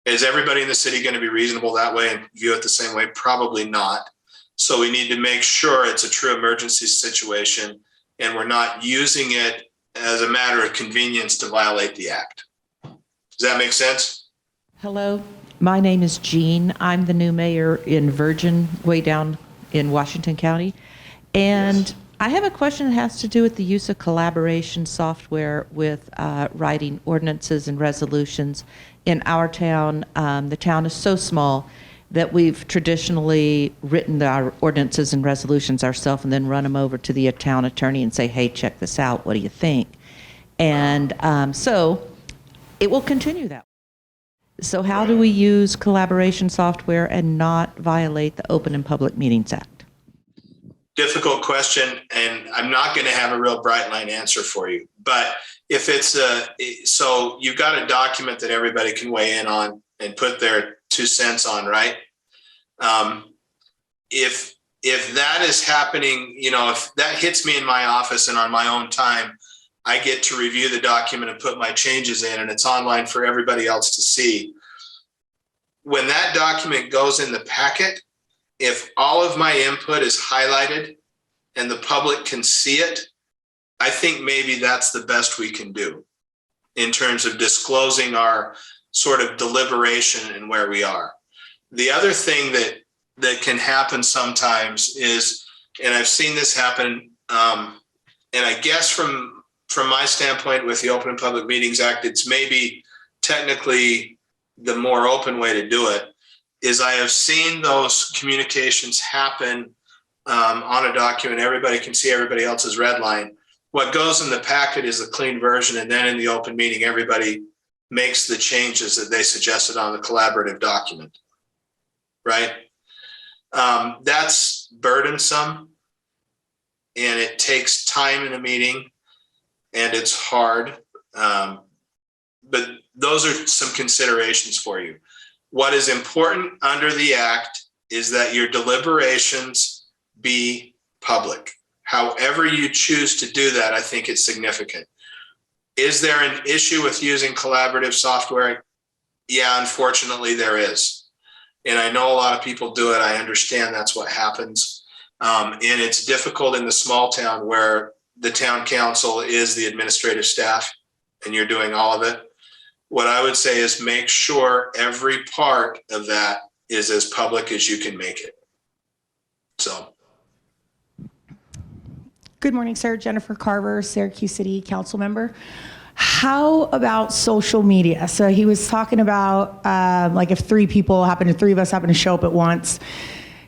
Is everybody in the city going to be reasonable that way and view it the same way? Probably not. So we need to make sure it's a true emergency situation and we're not using it as a matter of convenience to violate the act. Does that make sense? Hello, my name is Jean. I'm the new mayor in Virgin, way down in Washington County. And yes. I have a question that has to do with the use of collaboration software with writing ordinances and resolutions. In our town, the town is so small that we've traditionally written our ordinances and resolutions ourselves and then run them over to the town attorney and say, hey, check this out. What do you think? And so it will continue that way. So how do we use collaboration software and not violate the Open and Public Meetings Act? Difficult question, and I'm not going to have a real bright line answer for you. But if it's so you've got a document that everybody can weigh in on and put their 2 cents on, right? If that is happening, if that hits me in my office and on my own time, I get to review the document and put my changes in, and it's online for everybody else to see. When that document goes in the packet, if all of my input is highlighted and the public can see it, I think maybe that's the best we can do in terms of disclosing our sort of deliberation and where we are. The other thing that can happen sometimes is, and I've seen this happen, and I guess from my standpoint with the Open and Public Meetings Act, it's maybe technically the more open way to do it, is I have seen those communications happen on a document. Everybody can see everybody else's red line. What goes in the packet is the clean version, and then in the open meeting, everybody makes the changes that they suggested on the collaborative document, right? That's burdensome, and it takes time in a meeting, and it's hard. But those are some considerations for you. What is important under the act is that your deliberations be public. However you choose to do that, I think it's significant. Is there an issue with using collaborative software? Yeah, unfortunately there is. And I know a lot of people do it. I understand that's what happens. And it's difficult in the small town where the town council is the administrative staff and you're doing all of it. What I would say is make sure every part of that is as public as you can make it. So. Good morning, sir. Jennifer Carver, Syracuse City Council member. How about social media? So he was talking about like if 3 of us happen to show up at once.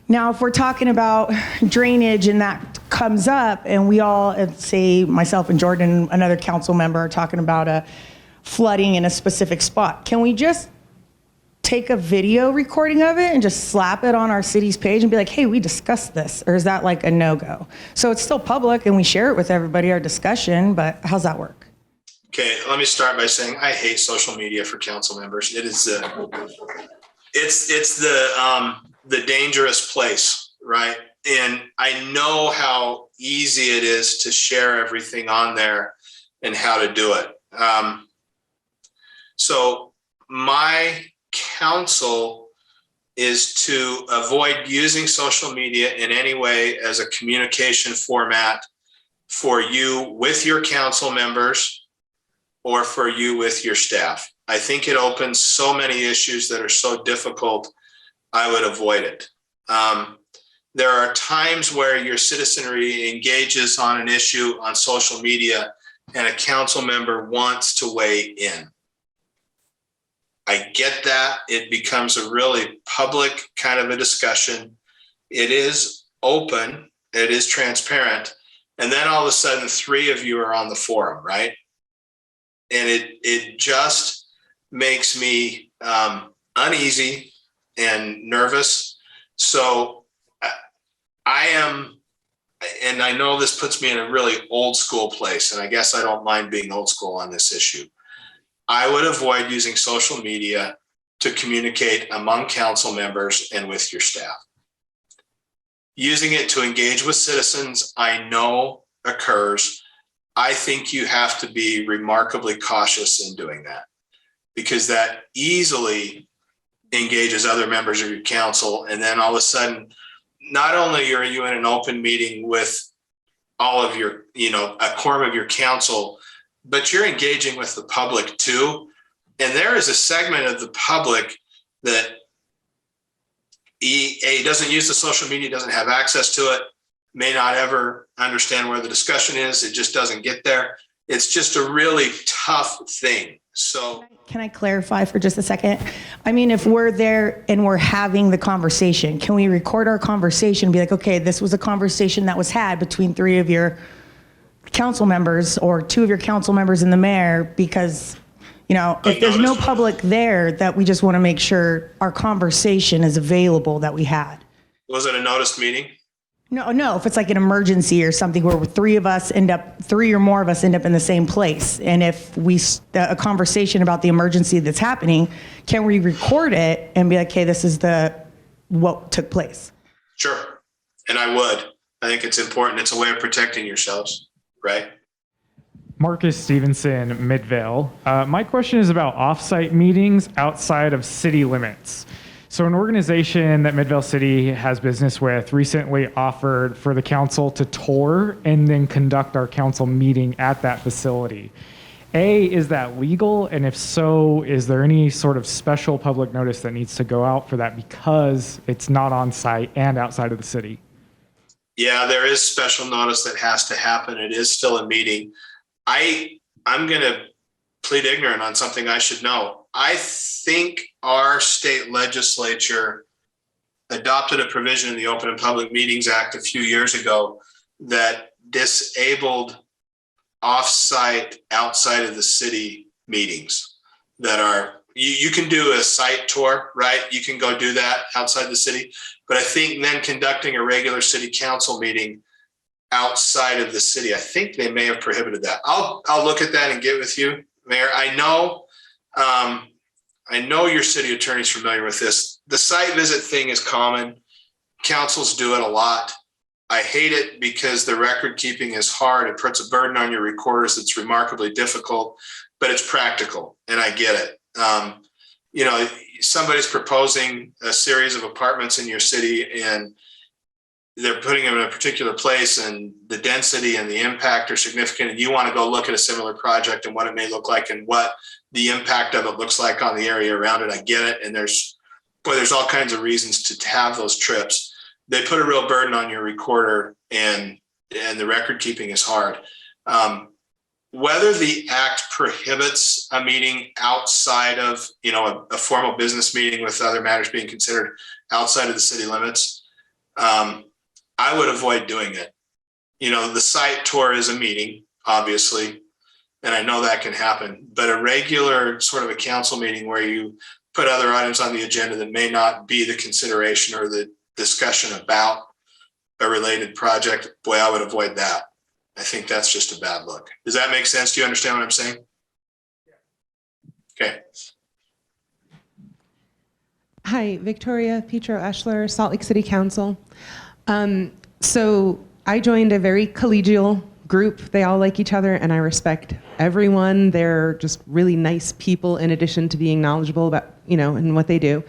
Now, if we're talking about drainage and that comes up and we all, say myself and Jordan, another council member, are talking about a flooding in a specific spot, can we just take a video recording of it and just slap it on our city's page and be like, hey, we discussed this? Or is that like a no-go? So it's still public and we share it with everybody, our discussion, but how's that work? Okay, let me start by saying I hate social media for council members. It is it's the dangerous place, right? And I know how easy it is to share everything on there and how to do it. So my counsel is to avoid using social media in any way as a communication format for you with your council members or for you with your staff. I think it opens so many issues that are so difficult, I would avoid it. There are times where your citizenry engages on an issue on social media and a council member wants to weigh in. I get that. It becomes a really public kind of a discussion. It is open, it is transparent. And then all of a sudden, 3 of you are on the forum, right? And it just makes me uneasy and nervous. So I am, and I know this puts me in a really old school place, and I guess I don't mind being old school on this issue. I would avoid using social media to communicate among council members and with your staff. Using it to engage with citizens, I know occurs. I think you have to be remarkably cautious in doing that, because that easily engages other members of your council. And then all of a sudden, not only are you in an open meeting with all of your, a quorum of your council, but you're engaging with the public too. And there is a segment of the public that doesn't use the social media, doesn't have access to it, may not ever understand where the discussion is. It just doesn't get there. It's just a really tough thing. So Can I clarify for just a second? I mean, if we're there and we're having the conversation, can we record our conversation and be like, okay, this was a conversation that was had between 3 of your council members or 2 of your council members and the mayor? Because, if there's no public there, that we just want to make sure our conversation is available that we had. Was it a noticed meeting? No, if it's like an emergency or something where 3 or more of us end up in the same place. And if a conversation about the emergency that's happening, can we record it and be like, okay, this is what took place? Sure. And I would. I think it's important. It's a way of protecting yourselves, right? Marcus Stevenson, Midvale. My question is about offsite meetings outside of city limits. So an organization that Midvale City has business with recently offered for the council to tour and then conduct our council meeting at that facility. Is that legal? And if so, is there any sort of special public notice that needs to go out for that because it's not on site and outside of the city? Yeah, there is special notice that has to happen. It is still a meeting. I'm going to plead ignorant on something I should know. I think our state legislature adopted a provision in the Open and Public Meetings Act a few years ago that disabled off-site, outside of the city meetings that are, you can do a site tour, right? You can go do that outside the city. But I think then conducting a regular city council meeting outside of the city, I think they may have prohibited that. I'll look at that and get with you, Mayor. I know your city attorney's familiar with this. The site visit thing is common. Councils do it a lot. I hate it because the record keeping is hard. It puts a burden on your recorders that's remarkably difficult, but it's practical, and I get it. Somebody's proposing a series of apartments in your city, and they're putting them in a particular place, and the density and the impact are significant, and you want to go look at a similar project and what it may look like and what the impact of it looks like on the area around it. I get it. And there's all kinds of reasons to have those trips. They put a real burden on your recorder, and the record keeping is hard. Whether the act prohibits a meeting outside of, a formal business meeting with other matters being considered outside of the city limits, I would avoid doing it. The site tour is a meeting, obviously, and I know that can happen, but a regular sort of a council meeting where you put other items on the agenda that may not be the consideration or the discussion about a related project, boy, I would avoid that. I think that's just a bad look. Does that make sense? Do you understand what I'm saying? Okay. Hi, Victoria Petro Eschler, Salt Lake City Council. So I joined a very collegial group. They all like each other, and I respect everyone. They're just really nice people in addition to being knowledgeable about, and what they do.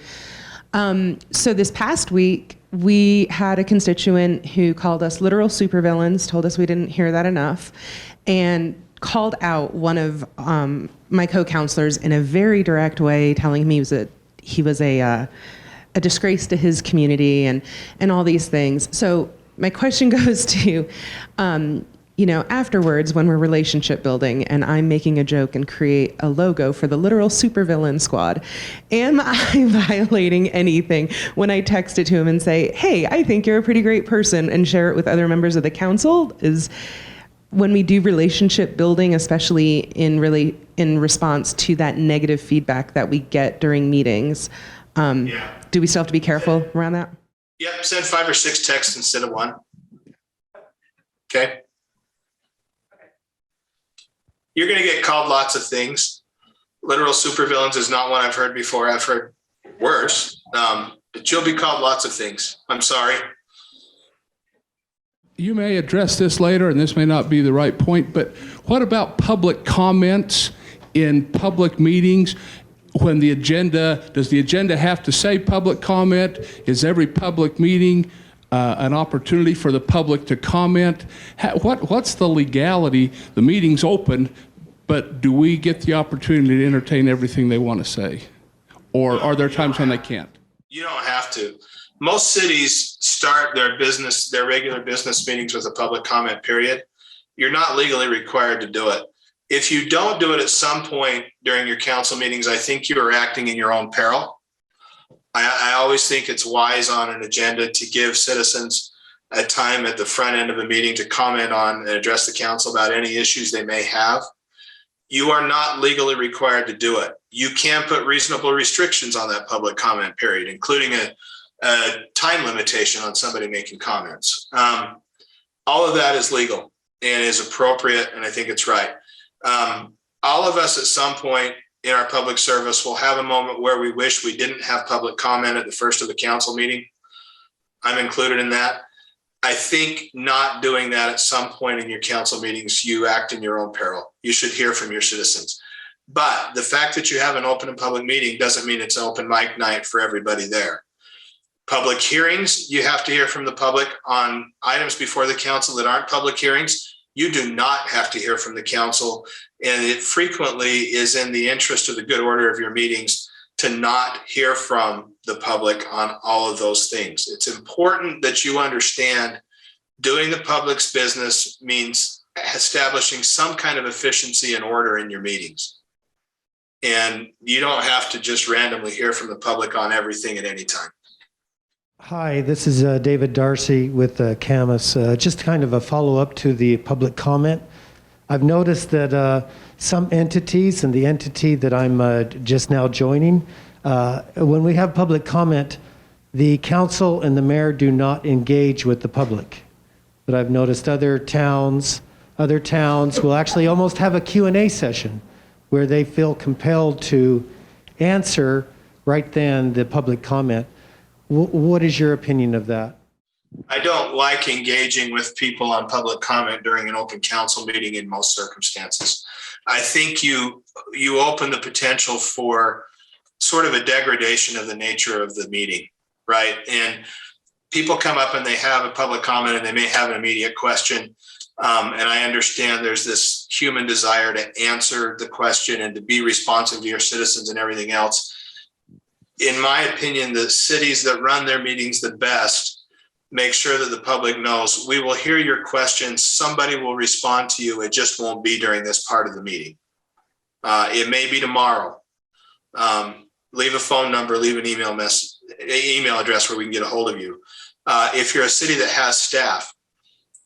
So this past week, we had a constituent who called us literal supervillains, told us we didn't hear that enough, and called out one of my co-counselors in a very direct way, telling him he was a disgrace to his community and all these things. So my question goes to, afterwards when we're relationship building and I'm making a joke and create a logo for the literal supervillain squad, am I violating anything when I text it to him and say, hey, I think you're a pretty great person, and share it with other members of the council? Is when we do relationship building, especially in response to that negative feedback that we get during meetings, do we still have to be careful around that? Yep, send 5 or 6 texts instead of 1. Okay. You're going to get called lots of things. Literal supervillains is not one I've heard before. I've heard worse, but you'll be called lots of things. I'm sorry. You may address this later, and this may not be the right point, but what about public comments in public meetings? When does the agenda have to say public comment? Is every public meeting an opportunity for the public to comment? What's the legality? The meeting's open, but do we get the opportunity to entertain everything they want to say? Or are there times when they can't? You don't have to. Most cities start their regular business meetings with a public comment period. You're not legally required to do it. If you don't do it at some point during your council meetings, I think you are acting in your own peril. I always think it's wise on an agenda to give citizens a time at the front end of a meeting to comment on and address the council about any issues they may have. You are not legally required to do it. You can put reasonable restrictions on that public comment period, including a time limitation on somebody making comments. All of that is legal and is appropriate, and I think it's right. All of us at some point in our public service will have a moment where we wish we didn't have public comment at the first of the council meeting. I'm included in that. I think not doing that at some point in your council meetings, you act in your own peril. You should hear from your citizens. But the fact that you have an open and public meeting doesn't mean it's open mic night for everybody there. Public hearings, you have to hear from the public on items before the council that aren't public hearings. You do not have to hear from the council, and it frequently is in the interest of the good order of your meetings to not hear from the public on all of those things. It's important that you understand doing the public's business means establishing some kind of efficiency and order in your meetings. And you don't have to just randomly hear from the public on everything at any time. Hi, this is David Darcy with Camus. Just kind of a follow-up to the public comment. I've noticed that some entities, and the entity that I'm just now joining, when we have public comment, the council and the mayor do not engage with the public. But I've noticed other towns will actually almost have a Q&A session where they feel compelled to answer right then the public comment. What is your opinion of that? I don't like engaging with people on public comment during an open council meeting in most circumstances. I think you open the potential for sort of a degradation of the nature of the meeting, right? And people come up and they have a public comment and they may have an immediate question. And I understand there's this human desire to answer the question and to be responsive to your citizens and everything else. In my opinion, the cities that run their meetings the best make sure that the public knows we will hear your questions. Somebody will respond to you. It just won't be during this part of the meeting. It may be tomorrow. Leave a phone number, leave an email address where we can get a hold of you. If you're a city that has staff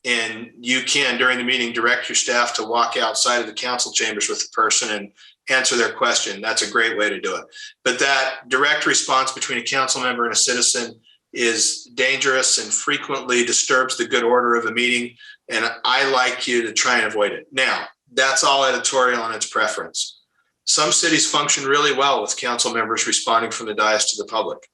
and you can, during the meeting, direct your staff to walk outside of the council chambers with the person answer their question, that's a great way to do it. But that direct response between a council member and a citizen is dangerous and frequently disturbs the good order of a meeting. And I like you to try and avoid it. Now, that's all editorial and its preference. Some cities function really well with council members responding from the dais to the public.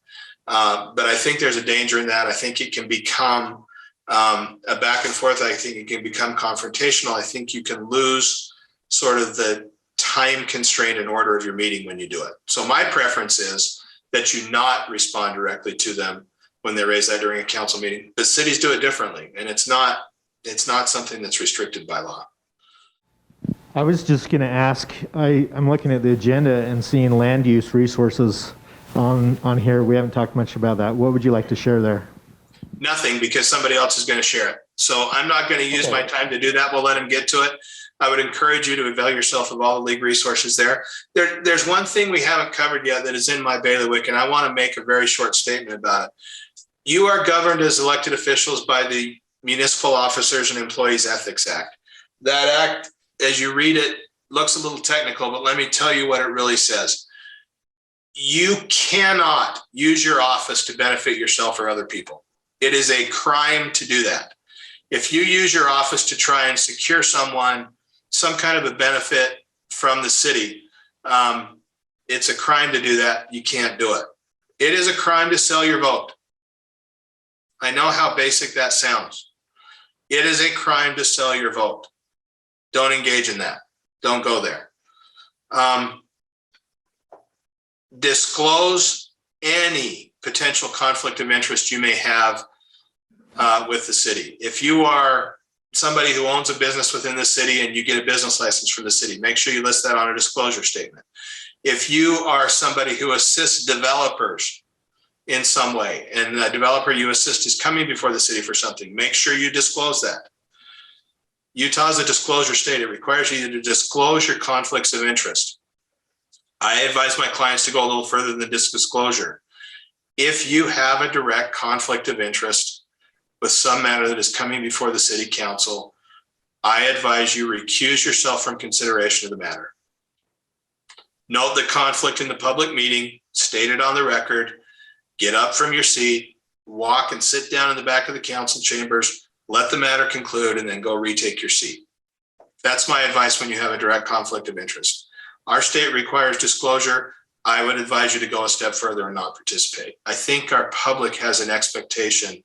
But I think there's a danger in that. I think it can become a back and forth. I think it can become confrontational. I think you can lose sort of the time constraint and order of your meeting when you do it. So my preference is that you not respond directly to them when they raise that during a council meeting. But cities do it differently, and it's not something that's restricted by law. I was just going to ask, I'm looking at the agenda and seeing land use resources on here. We haven't talked much about that. What would you like to share there? Nothing, because somebody else is going to share it. So I'm not going to use my time to do that. We'll let them get to it. I would encourage you to avail yourself of all the league resources there. There's one thing we haven't covered yet that is in my bailiwick, and I want to make a very short statement about it. You are governed as elected officials by the Municipal Officers and Employees Ethics Act. That act, as you read it, looks a little technical, but let me tell you what it really says. You cannot use your office to benefit yourself or other people. It is a crime to do that. If you use your office to try and secure someone some kind of a benefit from the city, it's a crime to do that. You can't do it. It is a crime to sell your vote. I know how basic that sounds. It is a crime to sell your vote. Don't engage in that. Don't go there. Disclose any potential conflict of interest you may have with the city. If you are somebody who owns a business within the city and you get a business license from the city, make sure you list that on a disclosure statement. If you are somebody who assists developers in some way, and the developer you assist is coming before the city for something, make sure you disclose that. Utah is a disclosure state. It requires you to disclose your conflicts of interest. I advise my clients to go a little further than this disclosure. If you have a direct conflict of interest with some matter that is coming before the city council, I advise you recuse yourself from consideration of the matter. Note the conflict in the public meeting, state it on the record, get up from your seat, walk and sit down in the back of the council chambers, let the matter conclude, and then go retake your seat. That's my advice when you have a direct conflict of interest. Our state requires disclosure. I would advise you to go a step further and not participate. I think our public has an expectation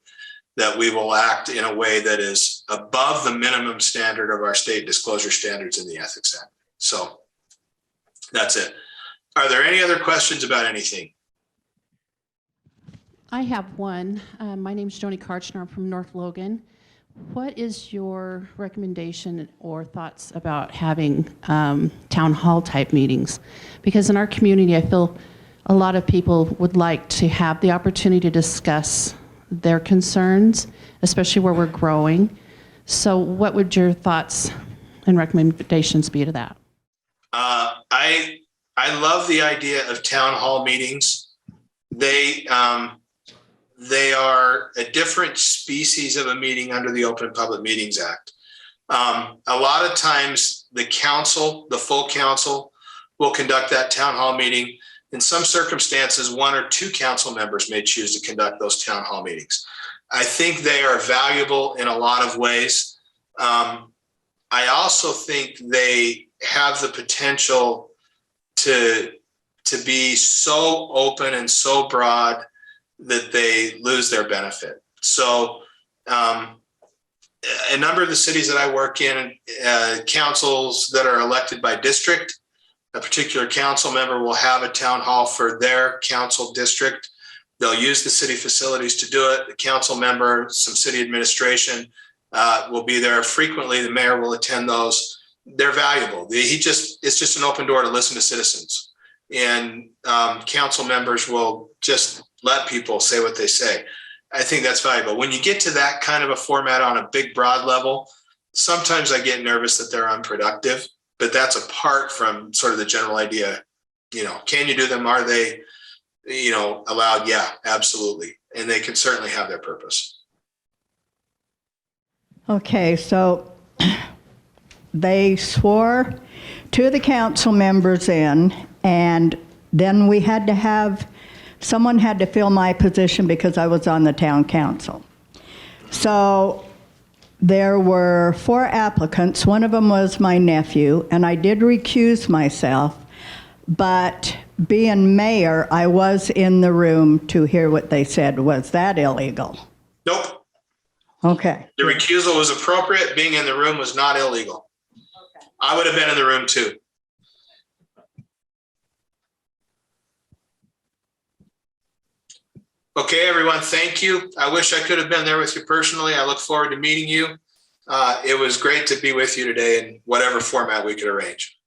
that we will act in a way that is above the minimum standard of our state disclosure standards in the Ethics Act. So that's it. Are there any other questions about anything? I have one. My name is Joni Karchner. I'm from North Logan. What is your recommendation or thoughts about having town hall type meetings? Because in our community, I feel a lot of people would like to have the opportunity to discuss their concerns, especially where we're growing. So what would your thoughts and recommendations be to that? I love the idea of town hall meetings. They are a different species of a meeting under the Open Public Meetings Act. A lot of times the council, the full council, will conduct that town hall meeting. In some circumstances, one or two council members may choose to conduct those town hall meetings. I think they are valuable in a lot of ways. I also think they have the potential to be so open and so broad that they lose their benefit. So a number of the cities that I work in, councils that are elected by district, a particular council member will have a town hall for their council district. They'll use the city facilities to do it. The council member, some city administration will be there frequently. The mayor will attend those. They're valuable. It's just an open door to listen to citizens. And council members will just let people say what they say. I think that's valuable. When you get to that kind of a format on a big, broad level, sometimes I get nervous that they're unproductive, but that's apart from sort of the general idea, can you do them? Are they, allowed? Yeah, absolutely. And they can certainly have their purpose. Okay, so they swore to the council members in, and then we had to have, someone had to fill my position because I was on the town council. So there were 4 applicants. One of them was my nephew, and I did recuse myself, but being mayor, I was in the room to hear what they said. Was that illegal? Nope. Okay. The recusal was appropriate. Being in the room was not illegal. Okay. I would have been in the room too. Okay, everyone, thank you. I wish I could have been there with you personally. I look forward to meeting you. It was great to be with you today in whatever format we could arrange.